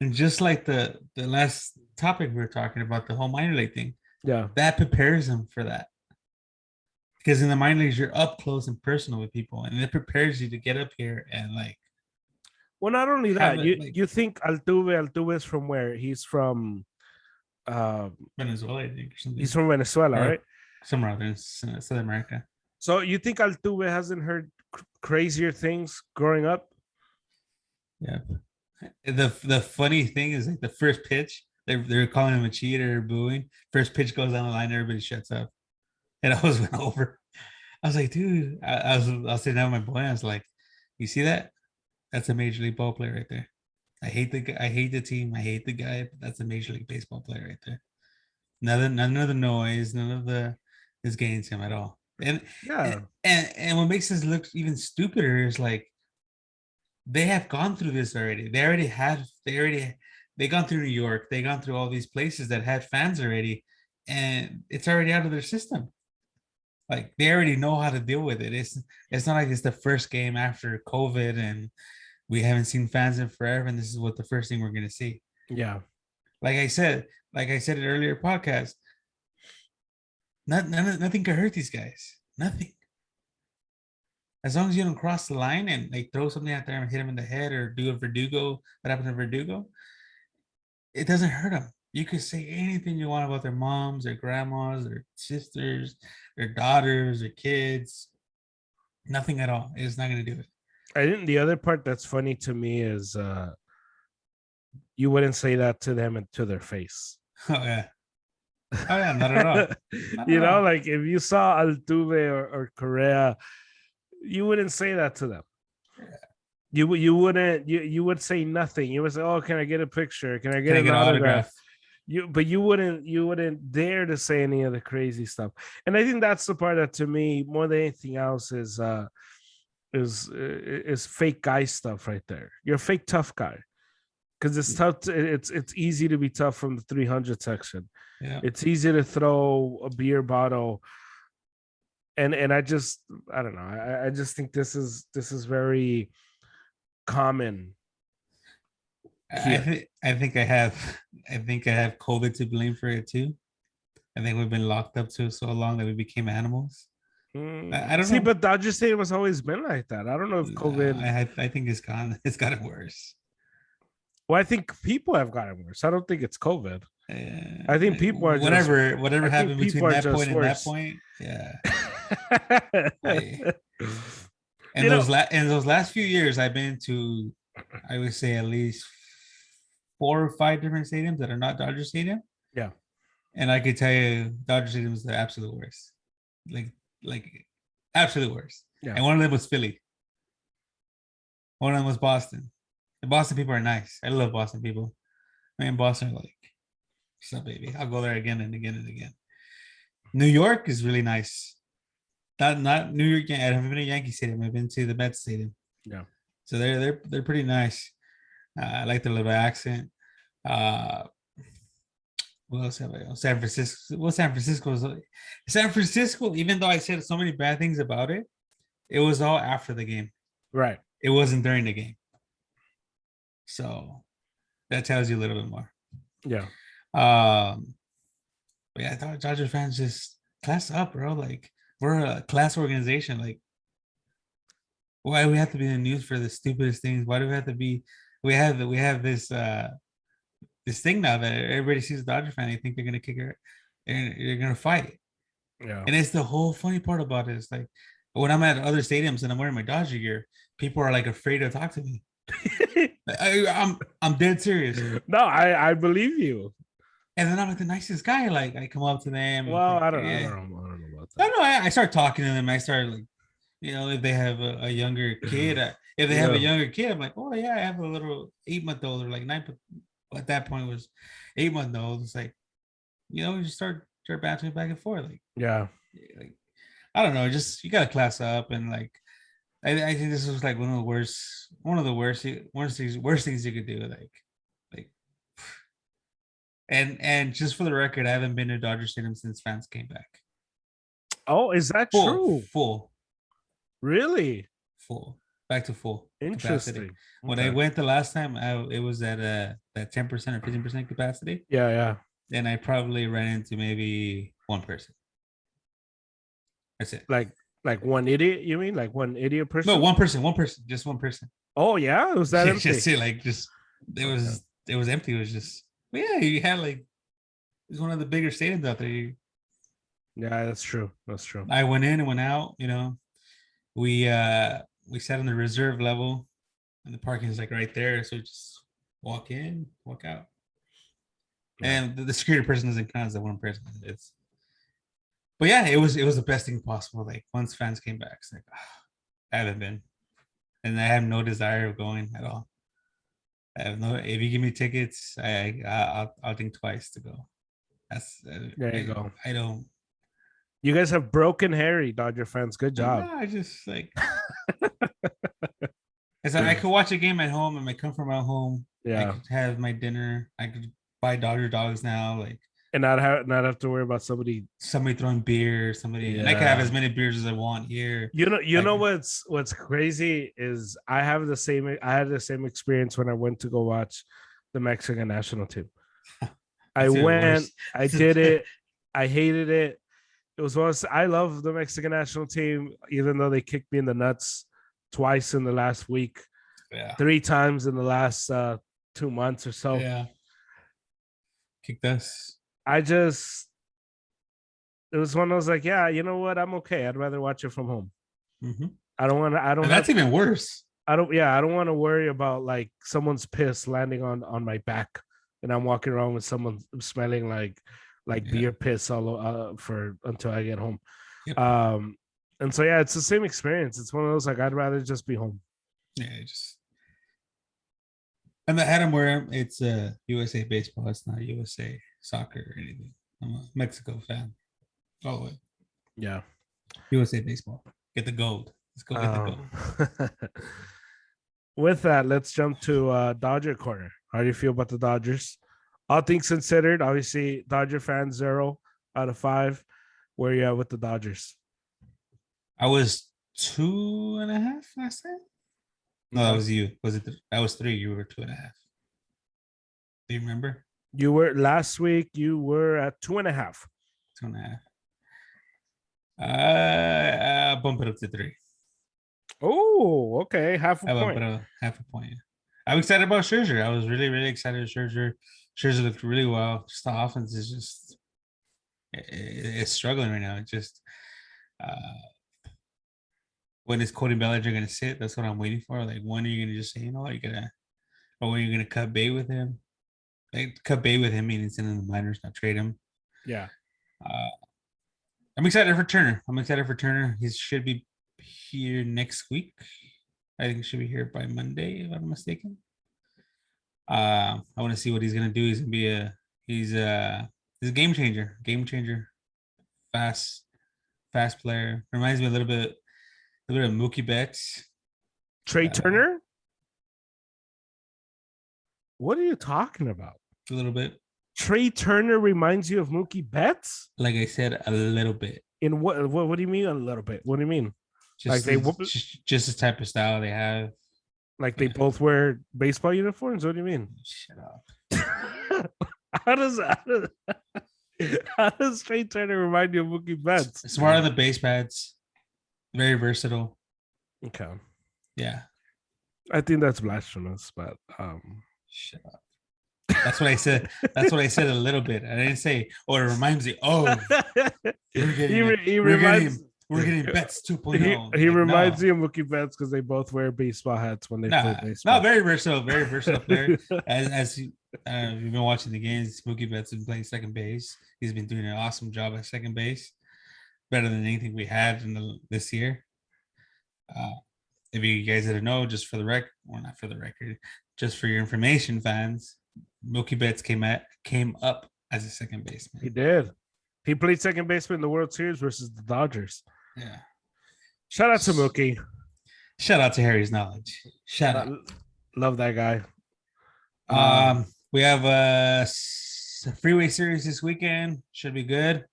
and just like the last topic we were talking about, the whole minor league thing. Yeah, that prepares them for that. Because in the minor leagues, you're up close and personal with people, and it prepares you to get up here and like. well, not only that, like you think Altuve is from where? He's from Venezuela, I think, or something. He's from Venezuela, right? Somewhere out there in South America. So you think Altuve hasn't heard crazier things growing up? Yeah. The funny thing is, like, the first pitch, they're calling him a cheater or booing. First pitch goes down the line, everybody shuts up. It always went over. I was like, dude, I was sitting down with my boy. I was like, you see that? That's a major league ball player right there. I hate the team. I hate the guy, but that's a major league baseball player right there. None of the noise, none of the is getting to him at all. And Yeah. And what makes this look even stupider is like they have gone through this already. They gone through New York. They gone through all these places that had fans already, and it's already out of their system. Like they already know how to deal with it. It's not like it's the first game after COVID and we haven't seen fans in forever, and this is what the first thing we're gonna see. Yeah. Like I said in earlier podcast, nothing can hurt these guys. Nothing. As long as you don't cross the line and like throw something out there and hit him in the head or do a Verdugo, what happened to Verdugo, it doesn't hurt them. You could say anything you want about their moms, their grandmas, their sisters, their daughters, their kids. Nothing at all. It's not going to do it. I think the other part that's funny to me is you wouldn't say that to them and to their face. Oh yeah. Oh yeah, not at all. Not at all. Like if you saw Altuve or Correa, you wouldn't say that to them. Yeah. You wouldn't. You would say nothing. You would say, "Oh, can I get a picture? Can I get an autograph?" But you wouldn't dare to say any of the crazy stuff. And I think that's the part that, to me, more than anything else, is fake guy stuff right there. You're a fake tough guy. Because it's tough. It's easy to be tough from the 300 section. Yeah. It's easy to throw a beer bottle. And I don't know. I just think this is very common. I think I have COVID to blame for it too. I think we've been locked up so long that we became animals. I don't know. But Dodger Stadium has always been like that. I don't know if COVID. I think it's gone. It's gotten worse. Well, I think people have gotten worse. I don't think it's COVID. I think people are whatever happened between that point and that point. Yeah. And those last few years, I've been to, I would say, at least 4 or 5 different stadiums that are not Dodger Stadium. Yeah. And I could tell you, Dodger Stadium is the absolute worst. Like absolute worst. Yeah. And one of them was Philly. One of them was Boston. The Boston people are nice. I love Boston people. I mean, Boston are like, what's up, baby? I'll go there again and again and again. New York is really nice. Not New York. I haven't been to Yankee Stadium. I've been to the Mets Stadium. Yeah. So they're pretty nice. I like their little accent. What else have I? San Francisco. Well, San Francisco. Even though I said so many bad things about it, It was all after the game. Right. It wasn't during the game. So that tells you a little bit more. Yeah. But yeah, I thought Dodger fans just class up, bro. Like we're a class organization. Like why do we have to be in the news for the stupidest things? Why do we have to be? We have this thing now that everybody sees a Dodger fan. They think they're gonna kick her. They're gonna fight. Yeah. And it's the whole funny part about it. It's like when I'm at other stadiums and I'm wearing my Dodger gear, people are like afraid to talk to me. I'm dead serious. No, I believe you. And then I'm like the nicest guy. Like I come up to them. And Well, like, I don't yeah. know. I don't know about No, that. no. I start talking to them. I start like, if they have a younger kid, if they have a Yeah. younger kid, I'm like, oh yeah, I have a little 8-month-old or like 9. At that point was 8-month-old. It's like, you just start bouncing back and forth. Yeah. Like I don't know, just you gotta class up and like I think this was like one of the worst things you could do. Like and just for the record, I haven't been to Dodger Stadium since fans came back. Oh, is that Full, true? full, Really? full, back to full capacity. Interesting. When I Okay. went the last time, it was at that 10% or 15% capacity. Yeah, yeah. Then I probably ran into maybe one person. That's it. Like one idiot, you mean? Like one idiot No, person? one person, just one person. Oh yeah, it was that empty. Just it, like just it was empty. It was just yeah. You had like it's one of the bigger stadiums out there. Yeah, that's true. That's true. I went in and went out. We sat on the reserve level, and the parking is like right there. So just walk in, walk out, Yeah. and the security person doesn't count as the one person. But yeah, it was the best thing possible. Like once fans came back, it's like I haven't been, and I have no desire of going at all. I have no. If you give me tickets, I'll think twice to go. That's There you go. I don't. You guys have broken Harry, Dodger fans. Good job. No, I just like. It's like I could watch a game at home. I might come from my home. I Yeah. could have my dinner. I could buy Dodger dogs now. Like And not have to worry about somebody. somebody throwing beer. Somebody, and I could have as many beers as I want here. You Like- know what's crazy is I had the same experience when I went to go watch the Mexican national team. I That's even went, worse. I did it, I hated it. It was once I love the Mexican national team, even though they kicked me in the nuts twice in the last week, Yeah. 3 times in the last 2 months or so. Yeah. Kicked us. It was one I was like, yeah, you know what? I'm okay. I'd rather watch it from home. Mm-hmm. I don't want to, I don't And have, that's even worse. I don't want to worry about like someone's piss landing on my back and I'm walking around with someone smelling like Yeah. beer piss all for until I get home. Yep. And so yeah, it's the same experience. It's one of those like I'd rather just be home. Yeah, and the hat I'm wearing, it's USA baseball. It's not USA soccer or anything. I'm a Mexico fan. All the way. Yeah. USA baseball. Get the gold. Let's go get the gold. With that, let's jump to Dodger corner. How do you feel about the Dodgers? All things considered, obviously Dodger fans 0 out of 5. Where are you at with the Dodgers? I was 2.5 last time. No, that was you. Was it? That was 3. You were 2.5. Do you remember? You were last week. You were at 2.5. 2.5. Bump it up to 3. Oh, okay, half a I bump point. it up half a point. I'm excited about Scherzer. I was really, really excited. Scherzer looked really well. Just the offense is just it's struggling right now. It just when is Cody Bellinger going to sit? That's what I'm waiting for. Like, when are you going to just say, or when are you going to cut bait with him? Like, cut bait with him meaning send him to the minors, not trade him. Yeah. I'm excited for Turner. He should be here next week. I think he should be here by Monday, if I'm not mistaken. I want to see what he's going to do. He's going to be he's a game changer. Fast player. Reminds me a little bit of Mookie Betts. Trey Turner? What are you talking about? A little bit. Trey Turner reminds you of Mookie Betts? Like I said, a little bit. In what do you mean a little bit? What do you mean? Like Just the type of style they have. like they both wear baseball uniforms. What do you mean? Shut up. how does how does Trey Turner remind you of Mookie Betts? Smart on the base pads. Very versatile. Okay, Yeah. I think that's blasphemous, but Shut up. That's what I said. That's what I said a little bit. I didn't say, or it reminds me of. We're getting Betts 2.0. He reminds me of Mookie Betts because they both wear baseball hats when they play baseball. No, very versatile player. As you've been watching the games, Mookie Betts has been playing second base. He's been doing an awesome job at second base, better than anything we had this year. If you guys didn't know, just for the record, or not for the record, just for your information, fans, Mookie Betts came up as a second baseman. He did. He played second baseman in the World Series versus the Dodgers. Yeah. Shout out to Mookie. Shout out to Harry's knowledge. Shout out. Love that guy. We have a freeway series this weekend. Should be good.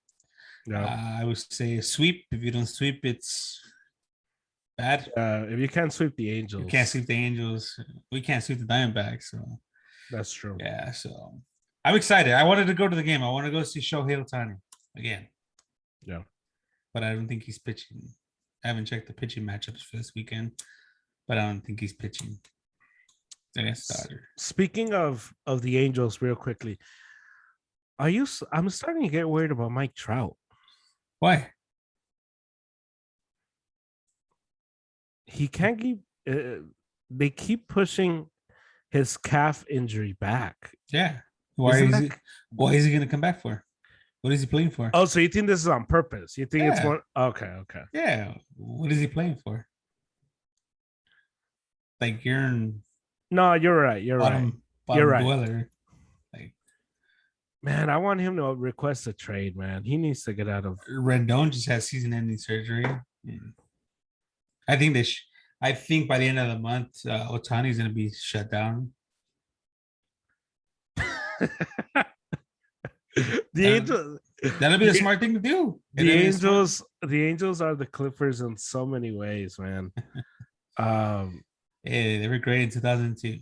Yeah. I would say a sweep. If you don't sweep, it's bad. If you can't sweep the Angels, you can't sweep the Angels. We can't sweep the Diamondbacks. So that's true. Yeah. So I'm excited. I wanted to go to the game. I want to go see Shohei Ohtani again. Yeah. But I don't think he's pitching. I haven't checked the pitching matchups for this weekend, but I don't think he's pitching. Speaking of the Angels, real quickly, I'm starting to get worried about Mike Trout. Why? He can't keep. They keep pushing his calf injury back. Yeah. Why is he going to come back for? What is he playing for? Oh, so you think this is on purpose? You think it's one? Okay. Yeah. What is he playing for? Like No, you're right. You're right. Dweller. Like, man, I want him to request a trade. Man, he needs to get out of. Rendon just had season-ending surgery. I think I think by the end of the month, Ohtani's going to be shut down. That'll be a smart thing to do. The Angels are the Clippers in so many ways, man. They were great in 2002.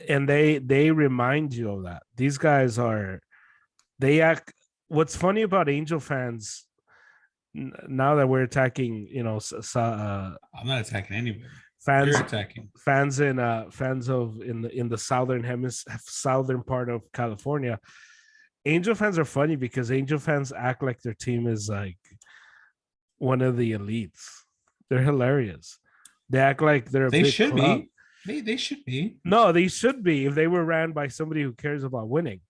And they remind you of that. These guys act. What's funny about Angel fans now that we're attacking, I'm not attacking anybody. You're attacking fans in the southern part of California. Angel fans are funny because Angel fans act like their team is like one of the elites. They're hilarious. They act like they're a big should club. be. They should be. No, they should be if they were ran by somebody who cares about winning.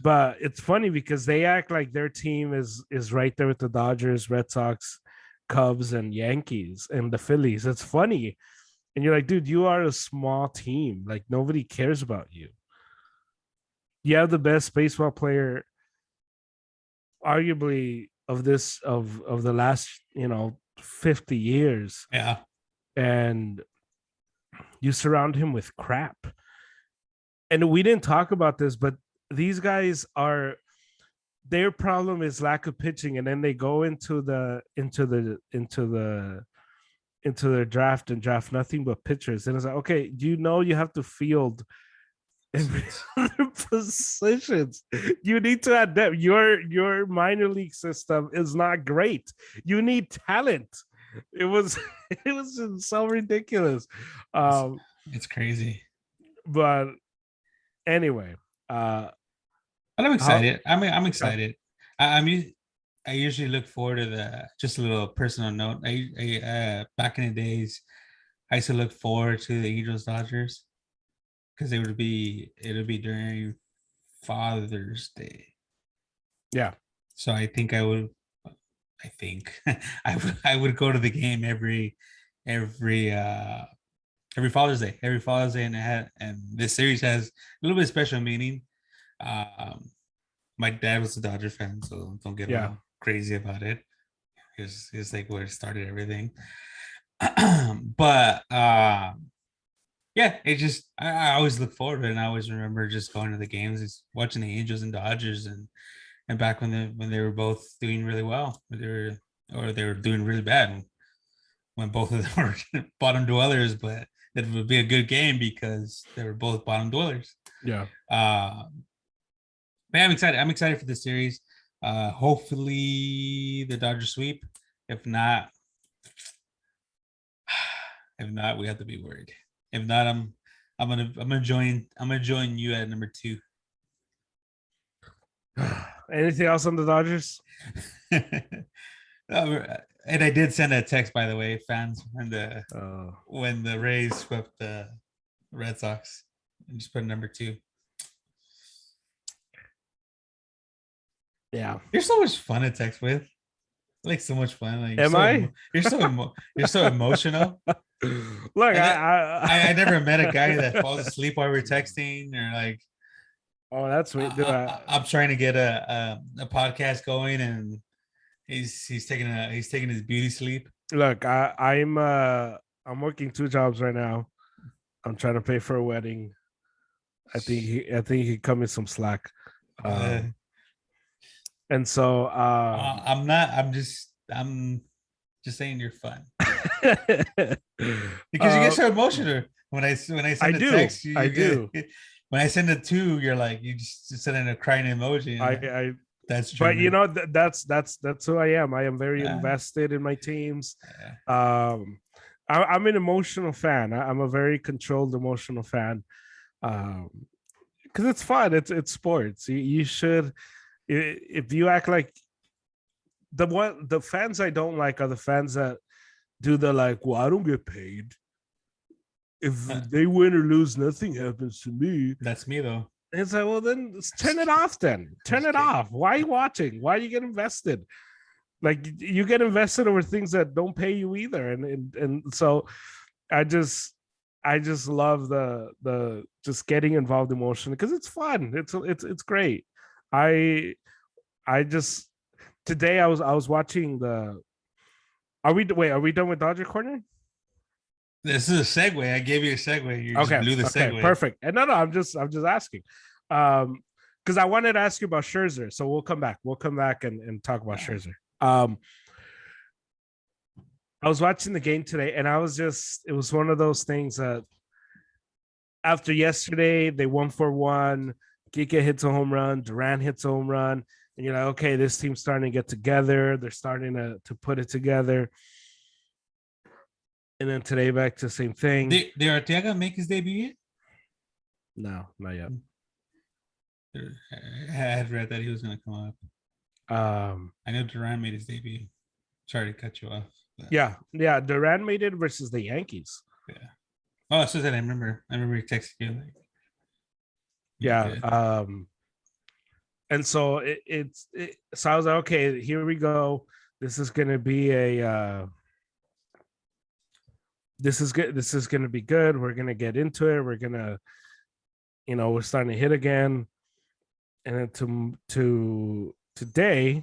But it's funny because they act like their team is right there with the Dodgers, Red Sox, Cubs, and Yankees, and the Phillies. It's funny. And you're like, dude, you are a small team. Like, nobody cares about you. You have the best baseball player, arguably, of the last, 50 years. Yeah. And you surround him with crap. And we didn't talk about this, but these guys their problem is lack of pitching, and then they go into their draft and draft nothing but pitchers. And it's like, okay, you have to field every other positions. You need to add depth. Your minor league system is not great. You need talent. It was so ridiculous. It's crazy. But anyway, but I'm excited. I'm excited. I usually look forward to just a little personal note. I back in the days, I used to look forward to the Angels Dodgers because it would be during Father's Day. Yeah. So I think I would go to the game every Father's Day, and this series has a little bit of special meaning. My dad was a Dodger fan, so don't get all crazy about it. It's like where it started everything. But it just I always look forward to it, and I always remember just going to the games, just watching the Angels and Dodgers, and back when they were both doing really well. They were or they were doing really bad when both of them were bottom dwellers, but it would be a good game because they were both bottom dwellers. Yeah. But yeah, I'm excited. I'm excited for this series. Hopefully the Dodgers sweep. If not, we have to be worried. If not, I'm gonna join you at number 2. Anything else on the Dodgers? And I did send a text, by the way, fans, Oh. when the Rays swept the Red Sox, and just put number 2. Yeah. You're so much fun to text with. Like so much fun. Like Am I? You're so emotional. Look, I never met a guy that falls asleep while we're texting, or like, oh, that's me. I'm trying to get a podcast going, and he's taking his beauty sleep. Look, I'm working 2 jobs right now. I'm trying to pay for a wedding. I think he cut me some slack. And so I'm not. I'm just saying you're fun because you get so emotional when I send a text. I do. When I send it to you're like you just send in a crying emoji. That's true. But you know that's who I am. I am very invested in my teams. I'm an emotional fan. I'm a very controlled emotional fan. Because it's fun. It's sports. You should. If you act like the fans I don't like are the fans that do the like, well, I don't get paid. If they win or lose, nothing happens to me. That's me though. And it's like, well, then turn it off. Then turn it off. Why are you watching? Why do you get invested? Like you get invested over things that don't pay you either. And so I just love the just getting involved emotionally because it's fun. It's great. I just today I was watching the. Are we done with Dodger Corner? This is a segue. I gave you a segue. You just blew the segue. Perfect. And no, I'm just asking. Because I wanted to ask you about Scherzer. So we'll come back. We'll come back and talk about Scherzer. I was watching the game today, and it was one of those things that after yesterday, they 1-for-1. Kike hits a home run, Duran hits a home run, and you're like, okay, this team's starting to get together. They're starting to put it together. And then today, back to the same thing. Did Arteaga make his debut yet? No, not yet. I had read that he was going to come up. I know Duran made his debut. Sorry to cut you off. But... Yeah. Duran made it versus the Yankees. Yeah. Oh, so that I remember he texted you. Like, yeah. And so so I was like, okay, here we go. This is going to be this is good. This is going to be good. We're going to get into it. We're going to, we're starting to hit again. And then to today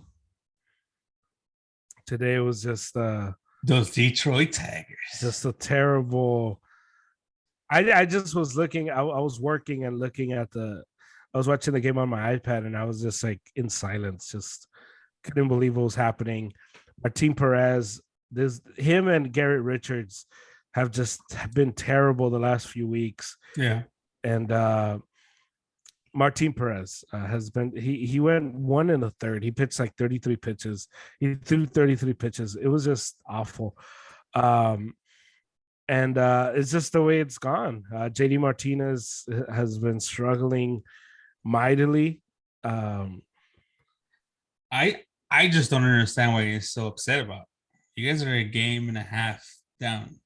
was just those Detroit Tigers. Just a terrible. I just was looking. I was working and looking at I was watching the game on my iPad, and I was just like in silence. Just couldn't believe what was happening. Martin Perez, him and Garrett Richards have just been terrible the last few weeks. Yeah, and Martin Perez has been. He went 1 1/3. He pitched like 33 pitches. He threw 33 pitches. It was just awful. And it's just the way it's gone. JD Martinez has been struggling mightily. I just don't understand why you're so upset about it. You guys are a game and a half down.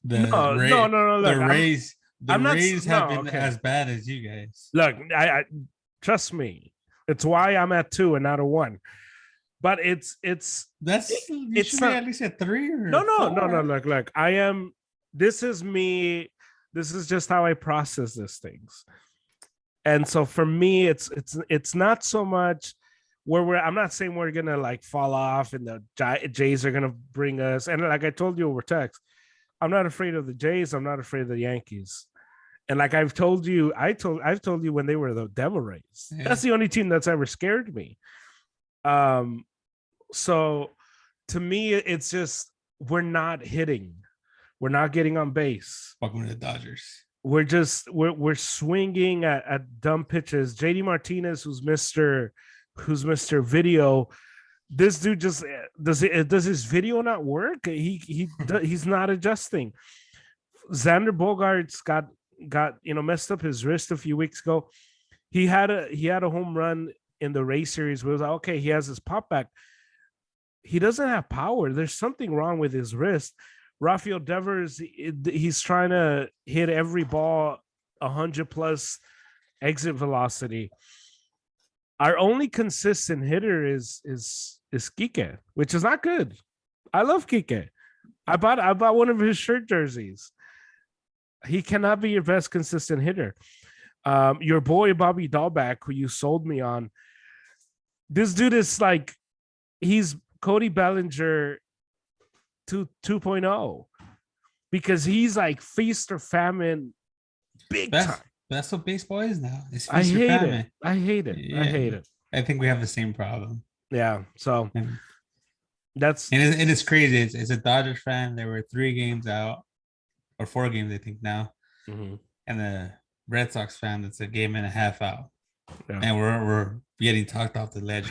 No. Look, the Rays have been as bad as you guys. Look, I trust me. It's why I'm at 2 and not a 1. But it's not at least at 3 or no. 4. Look, I am. This is me. This is just how I process these things. And so for me, it's not so much where I'm not saying we're gonna like fall off and the Jays are gonna bring us. And like I told you over text, I'm not afraid of the Jays. I'm not afraid of the Yankees. And like I've told you, I've told you when they were the Devil Rays. Yeah. That's the only team that's ever scared me. So to me, it's just we're not hitting. We're not getting on base. Welcome to the Dodgers. We're swinging at dumb pitches. JD Martinez, who's Mr. Video, this dude just does his video not work? He's not adjusting. Xander Bogaerts got messed up his wrist a few weeks ago. He had a home run in the Rays series where it was like, okay, he has his pop back. He doesn't have power. There's something wrong with his wrist. Rafael Devers, he's trying to hit every ball 100 plus exit velocity. Our only consistent hitter is Kike, which is not good. I love Kike. I bought one of his shirt jerseys. He cannot be your best consistent hitter. Your boy Bobby Dahlback, who you sold me on, this dude is like he's Cody Bellinger 2.0 because he's like feast or famine big time. That's what baseball is now. It's I feast or hate famine. it. I hate it. Yeah. I hate it. I think we have the same problem. Yeah. So that's and it's crazy. It's a Dodgers fan. There were 3 games out, or 4 games, I think now, and the Red Sox fan that's a game and a half out, and we're getting talked off the ledge.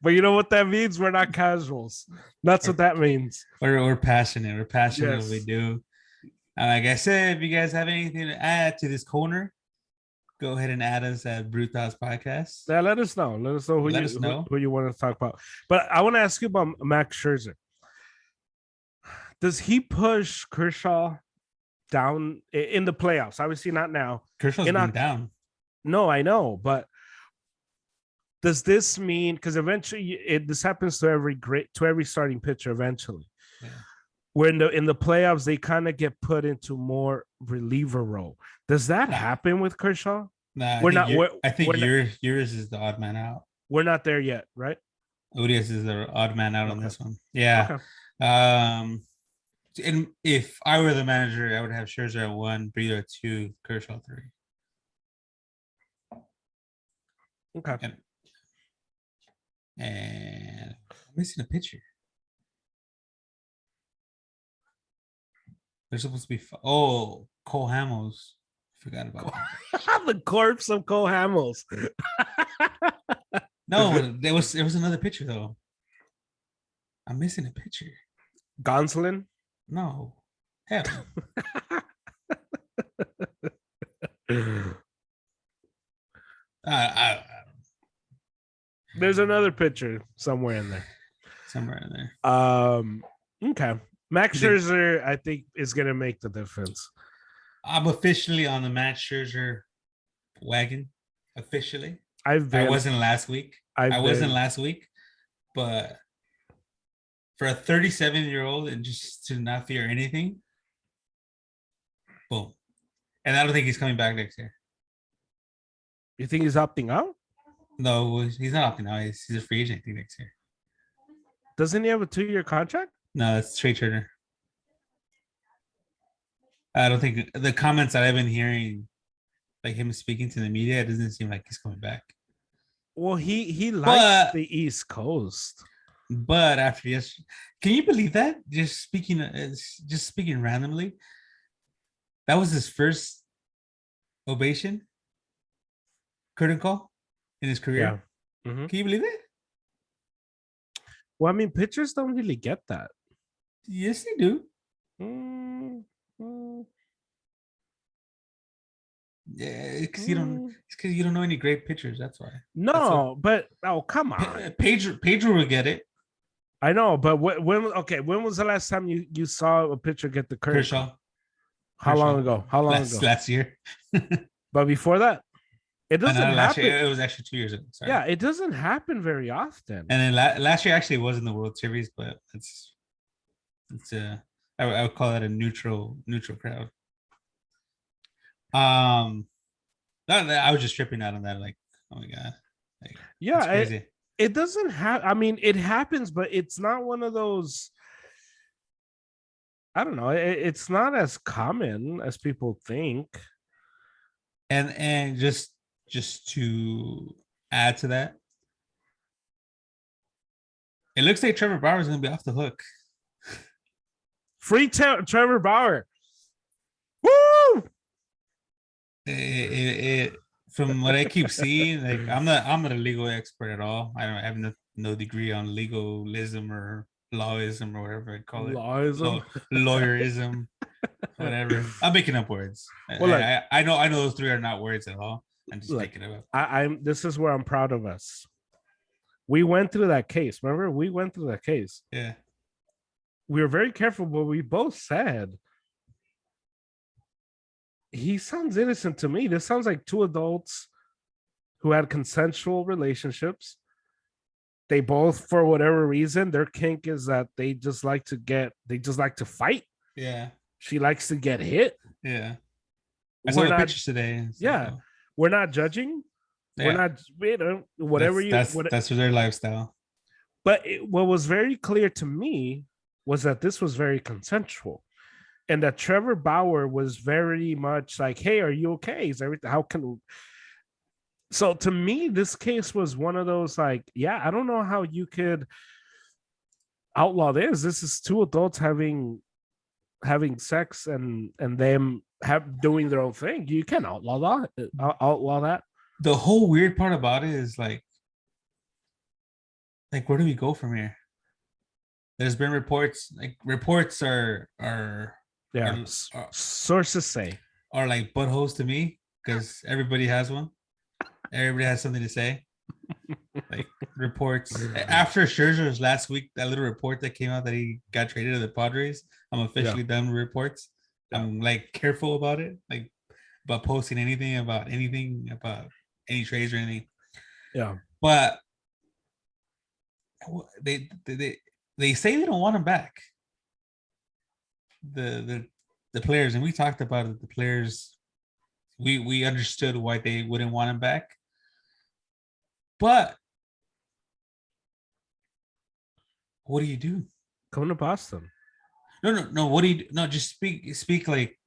But you know what that means? We're not casuals. That's what that means. We're passionate. We're passionate Yes. what we do. And like I said, if you guys have anything to add to this corner, go ahead and add us at Brutas Podcast. Yeah, let us know. Let us know who you want to talk about. But I want to ask you about Max Scherzer. Does he push Kershaw down in the playoffs? Obviously not now. Kershaw's been down. No, I know, but does this mean, because eventually this happens to every starting pitcher eventually, where in the playoffs they kind of get put into more reliever role? Does that happen with Kershaw? Nah, I think yours is the odd man out. We're not there yet, right? Odious is the odd man out on this one. Yeah. Okay. And if I were the manager, I would have Scherzer at 1, Breeder at 2, Kershaw 3. Okay. And I'm missing a pitcher. They're supposed to be Cole Hamels. Forgot about that. The corpse of Cole Hamels. No, there was another pitcher though. I'm missing a pitcher. Gonsolin? No. Hell. There's another pitcher somewhere in there. Okay. Max Scherzer, I think, is gonna make the difference. I'm officially on the Max Scherzer wagon. Officially. I wasn't last week. But for a 37-year-old and just to not fear anything, boom. And I don't think he's coming back next year. You think he's opting out? No, he's not opting out. He's a free agent, I think, next year. Doesn't he have a 2-year contract? No, that's Trey Turner. I don't think the comments that I've been hearing, like him speaking to the media, it doesn't seem like he's coming back. Well, he likes the East Coast. But after yesterday, can you believe that? Just speaking randomly, that was his first ovation curtain call in his career. Yeah. Mm-hmm. Can you believe it? Well, I mean, pitchers don't really get that. Yes, they do. Yeah, because you don't know any great pitchers. That's why. No, but come on, Pedro will get it. I know, but when was the last time you saw a pitcher get the curtain? Kershaw. How long ago? Last year. But before that, it doesn't happen. It was actually 2 years ago. Sorry. Yeah, it doesn't happen very often. And then last year actually was in the World Series, but it's I would call it a neutral crowd. I was just tripping out on that, like, oh my god. Like, yeah, it doesn't have. I mean, it happens, but it's not one of those. I don't know. It's not as common as people think. And just to add to that, It looks like Trevor Bauer is going to be off the hook. Free Trevor Bauer. Woo! From what I keep seeing, like I'm not a legal expert at all. I have no degree on legalism or lawism or whatever I call it. Lawism? Lawyerism, whatever. I'm making up words. Well, look, I know those three are not words at all. I'm just making it up. I'm. This is where I'm proud of us. We went through that case. Remember, we went through that case. Yeah. We were very careful, but we both said he sounds innocent to me. This sounds like two adults who had consensual relationships. They both, for whatever reason, their kink is that they just like to fight. Yeah. She likes to get hit. Yeah. I saw the pictures today. So. Yeah. We're not judging. Yeah. We're not, whatever that's their lifestyle. But what was very clear to me was that this was very consensual. And that Trevor Bauer was very much like, hey, are you okay? Is everything, how can... So to me, this case was one of those like, yeah, I don't know how you could outlaw this. This is two adults having sex and them doing their own thing. You can't outlaw that. The whole weird part about it is like where do we go from here? There's been reports sources say are like buttholes to me because everybody has one. Everybody has something to say. Like reports after Scherzer's last week, that little report that came out that he got traded to the Padres. I'm officially done with reports. I'm like careful about it, like about posting anything about any trades or anything. Yeah, but they say they don't want him back. The players, and we talked about it. The players, we understood why they wouldn't want him back. But what do you do? Come to Boston. No. What do you do? No, just speak like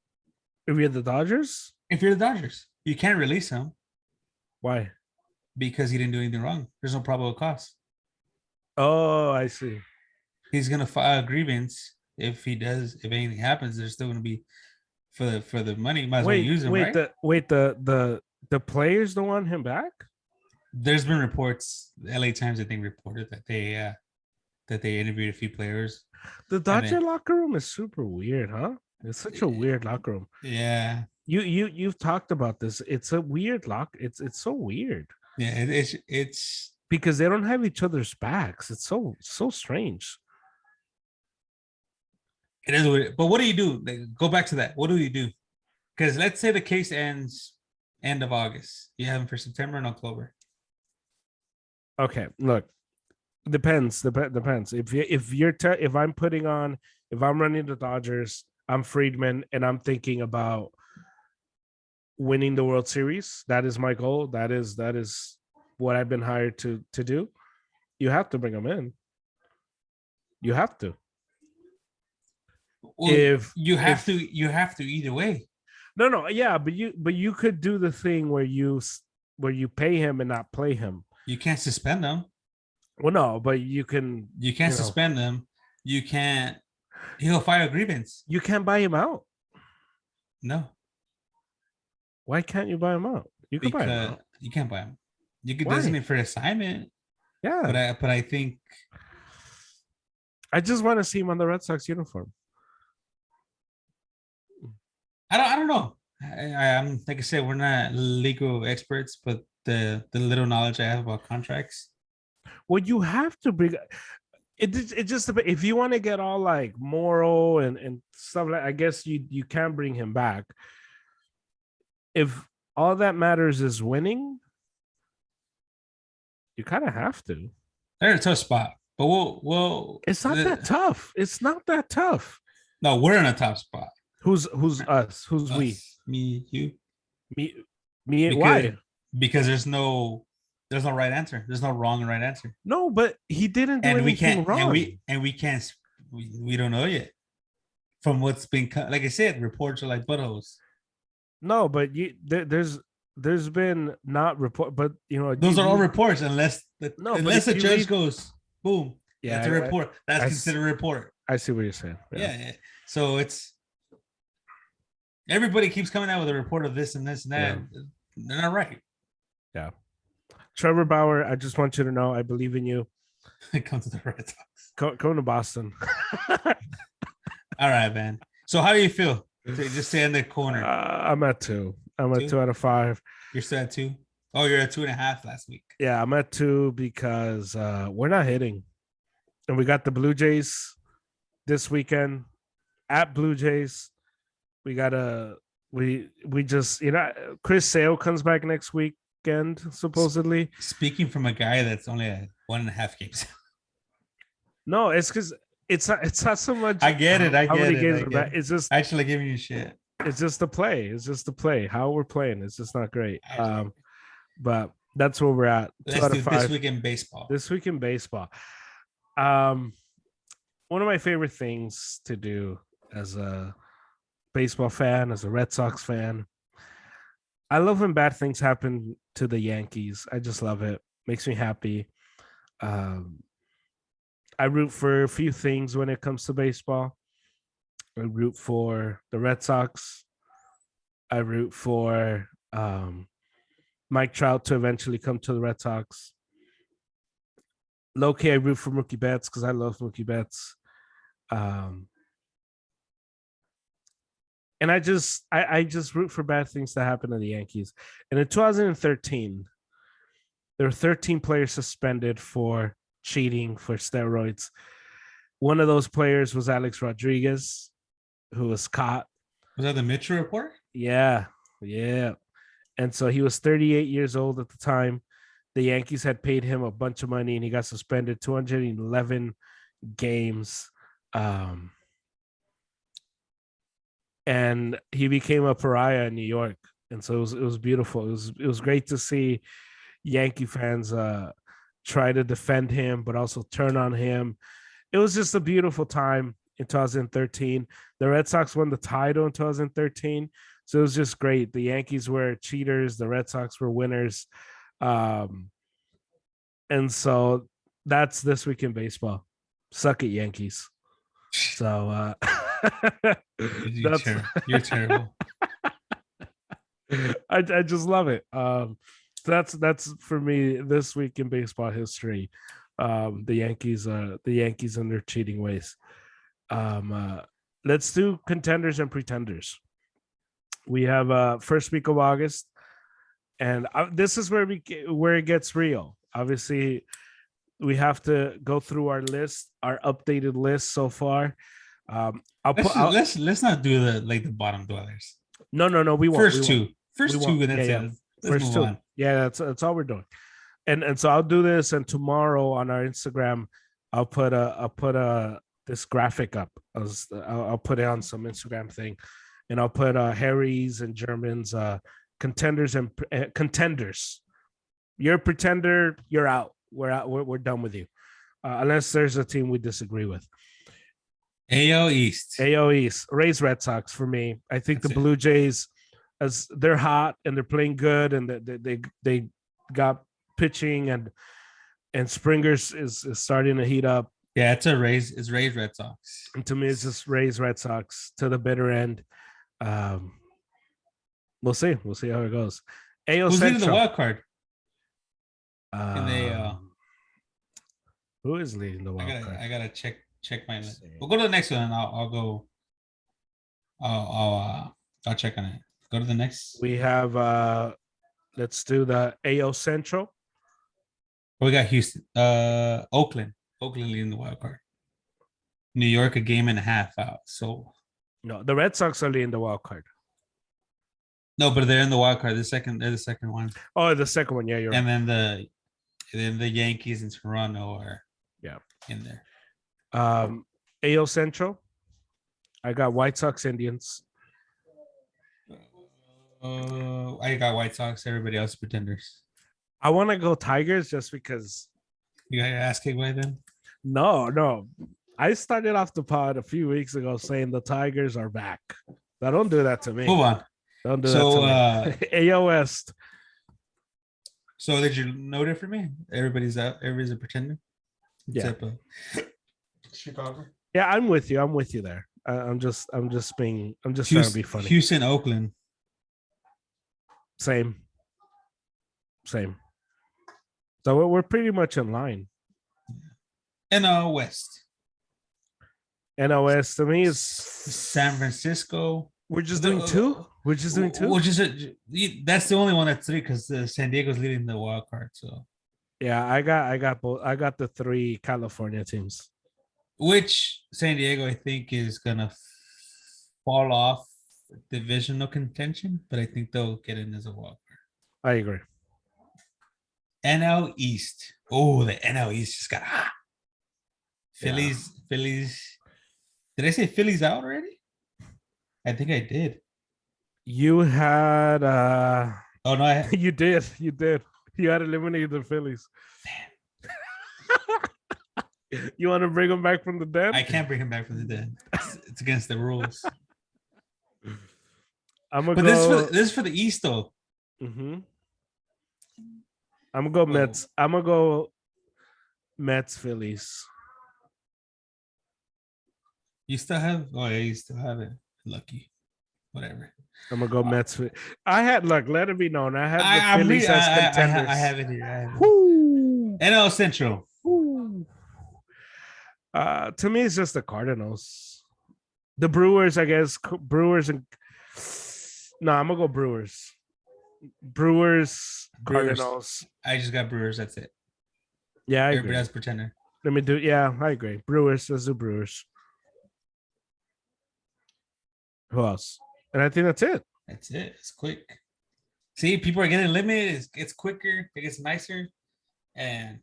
if you're the Dodgers? If you're the Dodgers, you can't release him. Why? Because he didn't do anything wrong. There's no probable cause. Oh, I see. He's gonna file a grievance. If anything happens, there's still gonna be for the money. Might as well use him, right? The players don't want him back? There's been reports. LA Times, I think, reported that they interviewed a few players. The Dodger locker room is super weird, huh? It's such a weird locker room. Yeah. You've talked about this. It's a weird it's so weird. Yeah, it's because they don't have each other's backs. It's so strange. It is weird. But what do you do? Go back to that. What do you do? Because let's say the case ends end of August. You have him for September and October. Okay, look, depends. If I'm running the Dodgers, I'm Friedman, and I'm thinking about winning the World Series. That is my goal. That is what I've been hired to do. You have to bring him in. You have to. Well, you have to either way. No, yeah, but you could do the thing where you pay him and not play him. You can't suspend them. Well, no, but you can. You can't suspend them. You can't. He'll file a grievance. You can't buy him out. No. Why can't you buy him out? You can buy him out. You can't buy him. You could designate for assignment. Yeah, but I think I just want to see him on the Red Sox uniform. I don't know. I'm like I said, we're not legal experts, but the little knowledge I have about contracts. Well, you have to bring it. Just if you want to get all like moral and stuff like, I guess you can bring him back. If all that matters is winning, you kind of have to. They're in a tough spot, but we'll. It's not that tough. It's not that tough. No, we're in a tough spot. Who's us? Who's us, we? Me, you. Me. Why? Because there's no right answer. There's no wrong and right answer. No, but he didn't do anything wrong. And we can't. We don't know yet. From what's been, like I said, reports are like buttholes. No, but there's been not report, but those are all reports unless the judge goes boom. Yeah, That's a report. That's considered a report. I see what you're saying. Yeah. So it's everybody keeps coming out with a report of this and this and that. Yeah. They're not right. Yeah. Trevor Bauer, I just want you to know I believe in you. Come to the Red Sox. Come to Boston. All right, man. So how do you feel? Just stay in the corner. I'm at 2. I'm at 2 out of 5. You're still at 2? Oh, you're at 2.5 last week. Yeah, I'm at 2 because we're not hitting. And we got the Blue Jays this weekend at Blue Jays. We just, Chris Sale comes back next weekend, supposedly. Speaking from a guy that's only at 1.5 games. No, it's because it's not so much. I get it. It's just actually giving you shit. It's just the play. It's just the play. How we're playing. It's just not great. But that's where we're at. Let's do this week in baseball. This week in baseball. One of my favorite things to do as a baseball fan, as a Red Sox fan, I love when bad things happen to the Yankees. I just love it. Makes me happy. I root for a few things when it comes to baseball. I root for the Red Sox. I root for Mike Trout to eventually come to the Red Sox. Low-key, I root for Mookie Betts because I love Mookie Betts. And I just root for bad things to happen to the Yankees. And in 2013, there were 13 players suspended for cheating, for steroids. One of those players was Alex Rodriguez, who was caught. Was that the Mitchell report? Yeah. And so he was 38 years old at the time. The Yankees had paid him a bunch of money and he got suspended 211 games. And he became a pariah in New York. And so it was beautiful. It was great to see Yankee fans try to defend him, but also turn on him. It was just a beautiful time in 2013. The Red Sox won the title in 2013. So it was just great. The Yankees were cheaters. The Red Sox were winners. And so that's this week in baseball. Suck it, Yankees. So you're terrible. I just love it. That's for me this week in baseball history. The Yankees and their cheating ways. Let's do contenders and pretenders. We have first week of August, and this is where it gets real. Obviously, we have to go through our list, our updated list so far. Let's not do the bottom dwellers. No. We won't. First two. And that's it. First two. Yeah, that's all we're doing. And so I'll do this, and tomorrow on our Instagram, I'll put this graphic up. I'll put it on some Instagram thing, and I'll put Harry's and German's contenders and contenders. You're a pretender, you're out. We're out. We're done with you, unless there's a team we disagree with. AL East, Rays, Red Sox for me. I think the Blue Jays, as they're hot and they're playing good, and they got pitching, and Springer's is starting to heat up. Yeah, it's Rays Red Sox. And to me, it's just Rays Red Sox to the bitter end. We'll see how it goes. AL Who's Central. leading the wild card? In the AL. Who is leading the wild card? I gotta check my list. We'll go to the next one, and I'll go. I'll check on it. Go to the next. We have let's do the AL Central. We got Houston, Oakland leading the wild card. New York 1.5 games out. So no, the Red Sox are leading the wild card. No, but they're in the wild card. They're the second one. Oh, the second one. Yeah, you're right. And then the Yankees and Toronto are in there. AL Central. I got White Sox, Indians. I got White Sox. Everybody else pretenders. I want to go Tigers just because. You got your ass kicked by them? No. I started off the pod a few weeks ago saying the Tigers are back. Now, don't do that to me. Move on. Don't do that to me. AL West. So did you note it for me? Everybody's out. Everybody's a pretender. Yeah. Except Chicago. Yeah, I'm with you. I'm with you there. I'm just trying to be funny. Houston, Oakland. Same. So we're pretty much in line. NL West. NOS to me is San Francisco. We're just doing two. We're just doing two. That's the only one that's three because San Diego's leading the wild card. So yeah, I got both. I got the three California teams. which San Diego I think is gonna fall off divisional contention, but I think they'll get in as a wild card. I agree. NL East. Oh, the NL East just got hot. Phillies. Did I say Phillies out already? I think I did. You had Oh no, you did. You had eliminated the Phillies. You want to bring them back from the dead? I can't bring him back from the dead. It's against the rules. But this is for the East though. Mm-hmm. I'm gonna go Mets. I'm gonna go Mets, Phillies. You still have? Oh yeah, you still have it. Lucky, whatever. I'm gonna go Mets. I had look. Let it be known. I had the Phillies as contenders. I have it here. NL Central. Woo. To me, it's just the Cardinals. The Brewers, I guess. Brewers and no, I'm gonna go Brewers. Brewers, Cardinals. I just got Brewers. That's it. Yeah, I Everybody agree. has pretender. Let me do. Yeah, I agree. Brewers. Let's do Brewers. Who else? And I think that's it. That's it. It's quick. See, people are getting eliminated. It's quicker. It gets nicer. And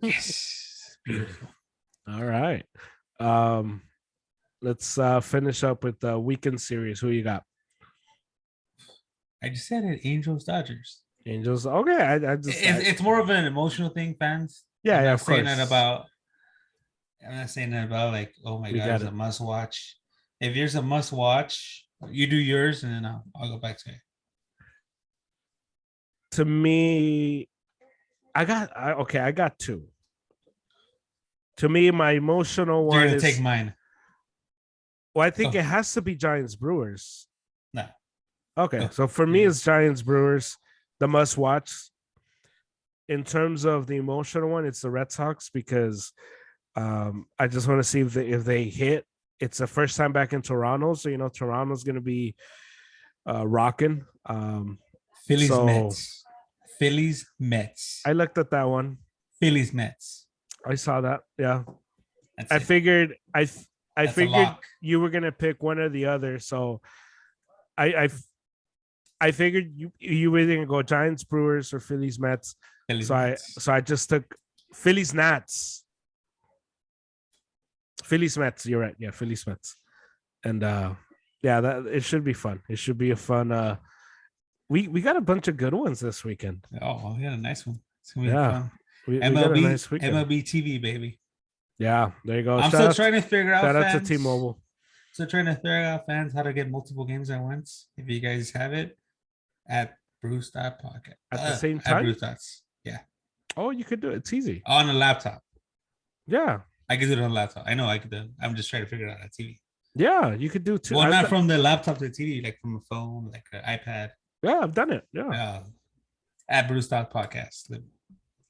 yes, beautiful. All right. Let's finish up with the weekend series. Who you got? I just said it. Angels, Dodgers. Angels. Okay, It's more of an emotional thing, fans. Yeah, I'm yeah, not of saying course. that about. I'm not saying that about like, oh my god, it's a must watch. If there's a must watch, you do yours, and then I'll go back to it. To me, I got two. To me, my emotional one is take mine. Well, I think it has to be Giants Brewers. No. Okay, so for me, it's Giants Brewers, the must watch. In terms of the emotional one, it's the Red Sox because I just want to see if they hit. It's the first time back in Toronto, so Toronto's going to be rocking. Phillies Mets. I looked at that one. Phillies Mets. I saw that. Yeah, I figured you were gonna pick one or the other, so I figured you were either gonna go Giants Brewers or Phillies Mets. So I just took Phillies Nats. Phillies Mets. You're right. Yeah, Phillies Mets. And that it should be fun. It should be a fun. We got a bunch of good ones this weekend. Oh, we got a nice one. It's gonna be fun. We got a nice weekend. MLB TV, baby. Yeah, there you go. I'm still trying to figure out. Shout out to T-Mobile. Still trying to figure out, fans, how to get multiple games at once. If you guys have it at Bruce Podcast at the same time. At Bruce Dots. Yeah. Oh, you could do it. It's easy on a laptop. Yeah, I could do it on a laptop. I know I could do it. I'm just trying to figure it out on TV. Yeah, you could do too. Well, not from the laptop to the TV, like from a phone, like an iPad. Yeah, I've done it. Yeah. At Bruce Podcast.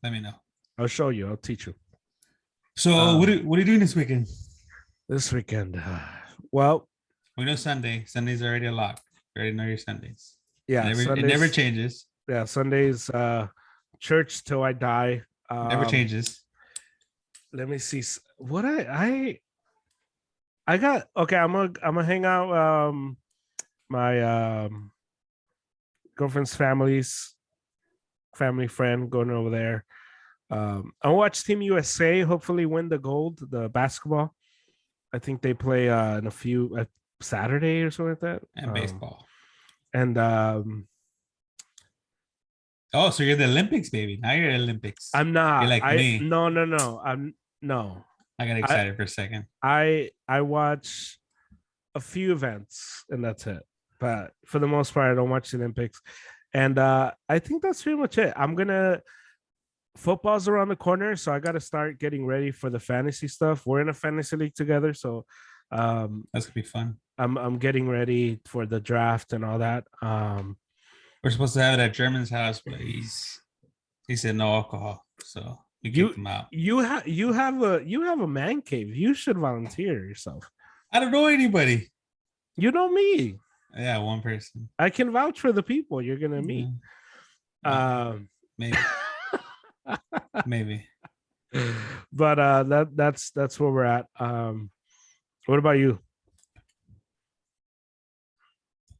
Let me know. I'll show you. I'll teach you. So what are you doing this weekend? This weekend, well, we know Sunday. Sunday's already a lock. You already know your Sundays. Yeah, it never changes. Yeah, Sundays, church till I die. Never changes. Let me see what I got. Okay, I'm gonna hang out. My girlfriend's family friend going over there. I'll watch Team USA hopefully win the gold, the basketball. I think they play in a few Saturday or something like that. And baseball. And oh, so you're the Olympics, baby. Now you're Olympics. I'm not. You're like me. No. No. I got excited for a second. I watch a few events and that's it. But for the most part, I don't watch the Olympics. And I think that's pretty much it. I'm gonna football's around the corner, so I got to start getting ready for the fantasy stuff. We're in a fantasy league together, so That's gonna be fun. I'm getting ready for the draft and all that. We're supposed to have it at German's house, but he said no alcohol, so we kicked you him out. you have a man cave. You should volunteer yourself. I don't know anybody. You know me. Yeah, one person. I can vouch for the people you're gonna meet. Maybe, maybe. But that's where we're at. What about you?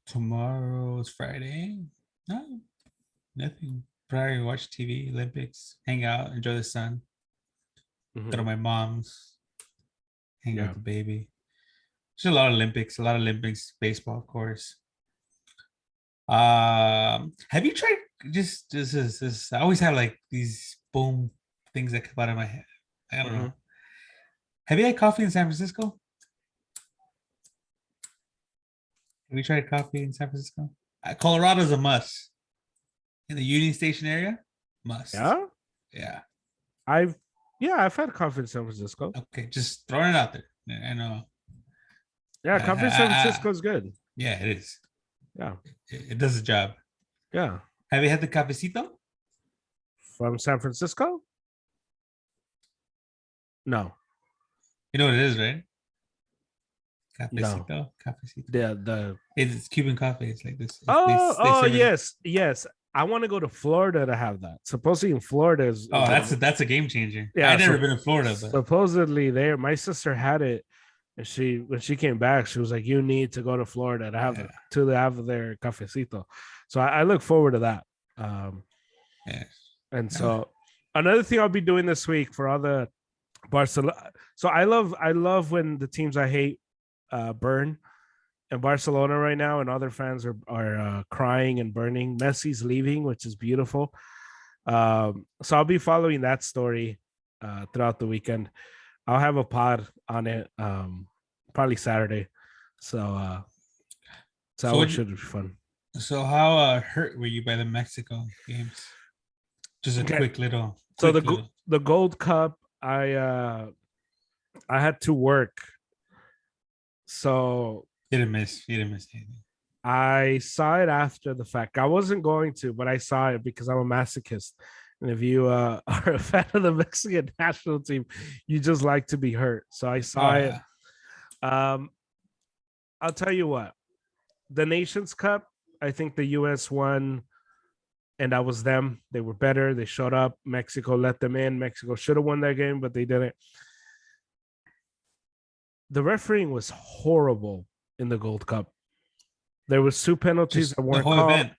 Tomorrow's Friday. No, nothing. Probably watch TV, Olympics, hang out, enjoy the sun. Go to my mom's, hang out with the baby. There's a lot of Olympics, baseball, of course. Have you tried just I always have like these boom things that come out of my head. I don't know. Have you had coffee in San Francisco? Have you tried coffee in San Francisco? Colorado's a must. In the Union Station area, must. Yeah, Yeah. I've had coffee in San Francisco. Okay, just throwing it out there. I know. Yeah, coffee in San Francisco is good. Yeah, it is. Yeah, it does the job. Yeah. Have you had the cafecito from San Francisco? No. You know what it is, right? Cafecito. No. Cafecito. It's Cuban coffee. It's like this. Yes. I want to go to Florida to have that. Supposedly in Florida is. Oh, that's a game changer. Yeah, I've never been in Florida, but supposedly there. My sister had it, and when she came back, she was like, "You need to go to Florida to have their cafecito." So I look forward to that. And so another thing I'll be doing this week for all the Barcelona. So I love when the teams I hate burn. And Barcelona right now and other fans are crying and burning. Messi's leaving, which is beautiful. So I'll be following that story throughout the weekend. I'll have a pod on it probably Saturday. So it should be fun. So how hurt were you by the Mexico games? Just a quick little. So the Gold Cup, I had to work. So you didn't miss anything. I saw it after the fact. I wasn't going to, but I saw it because I'm a masochist. And if you are a fan of the Mexican national team, you just like to be hurt. So I saw it. I'll tell you what. The Nations Cup, I think the US won, and that was them. They were better. They showed up. Mexico let them in. Mexico should have won that game, but they didn't. The refereeing was horrible in the Gold Cup. There was 2 penalties that weren't called. Event.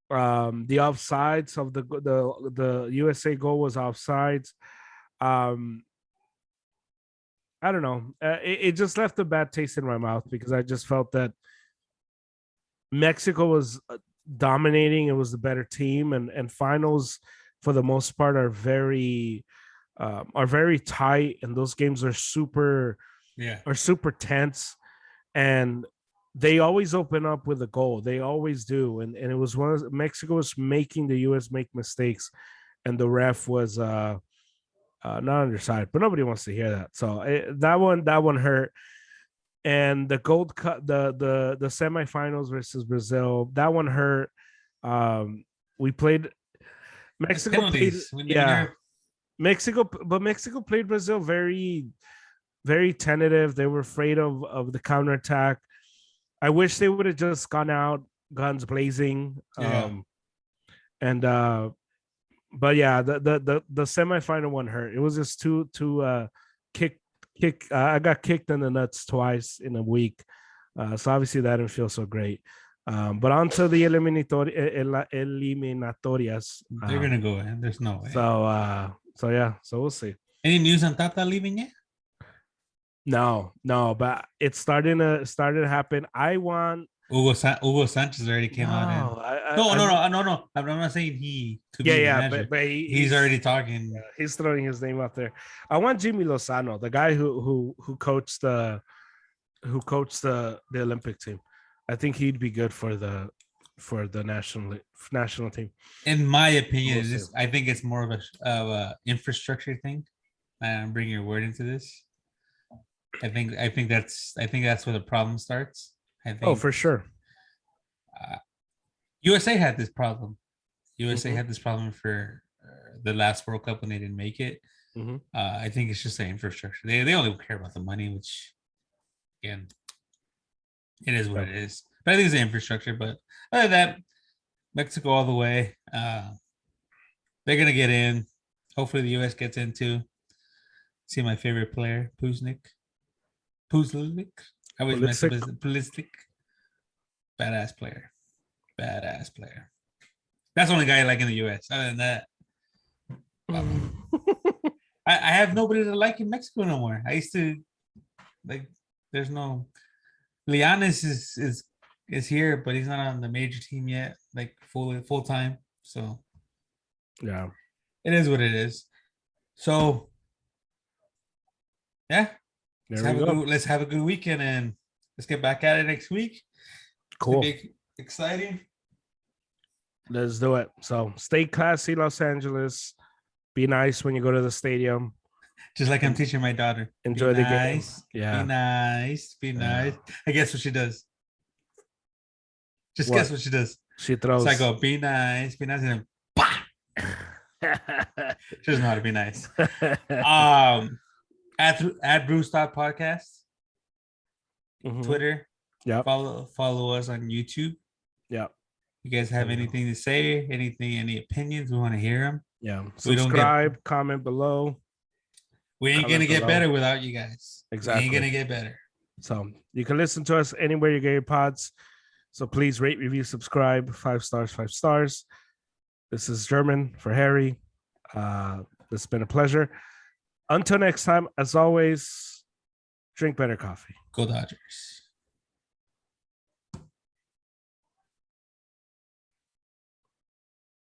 The offsides of the USA goal was offsides. I don't know. It just left a bad taste in my mouth because I just felt that Mexico was dominating. It was the better team, and finals for the most part are very tight, and those games are super tense, and they always open up with a goal. They always do, and it was Mexico was making the US make mistakes, and the ref was not on their side, but nobody wants to hear that. So that one hurt. And the Gold Cup, the semifinals versus Brazil, that one hurt. We played Mexico. Mexico played Brazil very, very tentative. They were afraid of the counterattack. I wish they would have just gone out guns blazing. But yeah, the semifinal one hurt. It was just too kick. I got kicked in the nuts twice in a week, so obviously that didn't feel so great. But onto the eliminatorias. They're gonna go in. There's no way. So we'll see. Any news on Tata leaving yet? No, but it's starting to happen. I want Hugo Sanchez already came out. No. I'm not saying he could be the manager. But he's already talking. Yeah, he's throwing his name out there. I want Jimmy Lozano, the guy who coached the Olympic team. I think he'd be good for the for the national team. In my opinion, We'll see. I think it's more of a infrastructure thing. I'm bringing your word into this. I think that's where the problem starts. I think. Oh, for sure. USA had this problem. USA Mhm. had this problem for the last World Cup when they didn't make it. Mhm. I think it's just the infrastructure. They only care about the money, which again, it is what Yeah. it is. But I think it's the infrastructure. But other than that, Mexico all the way. They're gonna get in. Hopefully, the US gets in too. See my favorite player, Puznik. I always mess up his Pulisic. Badass player. Badass player. That's the only guy I like in the US. Other than that, I have nobody to like in Mexico no more. I used to like. There's no. Lianis is here, but he's not on the major team yet, like full time. So Yeah. it is what it is. So yeah, There we go. let's have a good weekend and let's get back at it next week. It's gonna Cool. be exciting. Let's do it. So stay classy, Los Angeles. Be nice when you go to the stadium. Just like I'm teaching my daughter. Enjoy Be the game. nice. Yeah. Be nice. Be nice. I guess what she does. Just guess what she does. She throws. So I go, be nice, and then bah! She doesn't know how to be nice. At Bruce Podcast, Twitter. Yeah. Follow us on YouTube. Yeah. You guys have anything to say? Any opinions? We want to hear them. Yeah. Subscribe, comment below. We ain't gonna get better without you guys. Exactly. We ain't gonna get better. So you can listen to us anywhere you get your pods. So please rate, review, subscribe. 5 stars, 5 stars. This is German for Harry. It's been a pleasure. Until next time, as always, drink better coffee. Go Dodgers.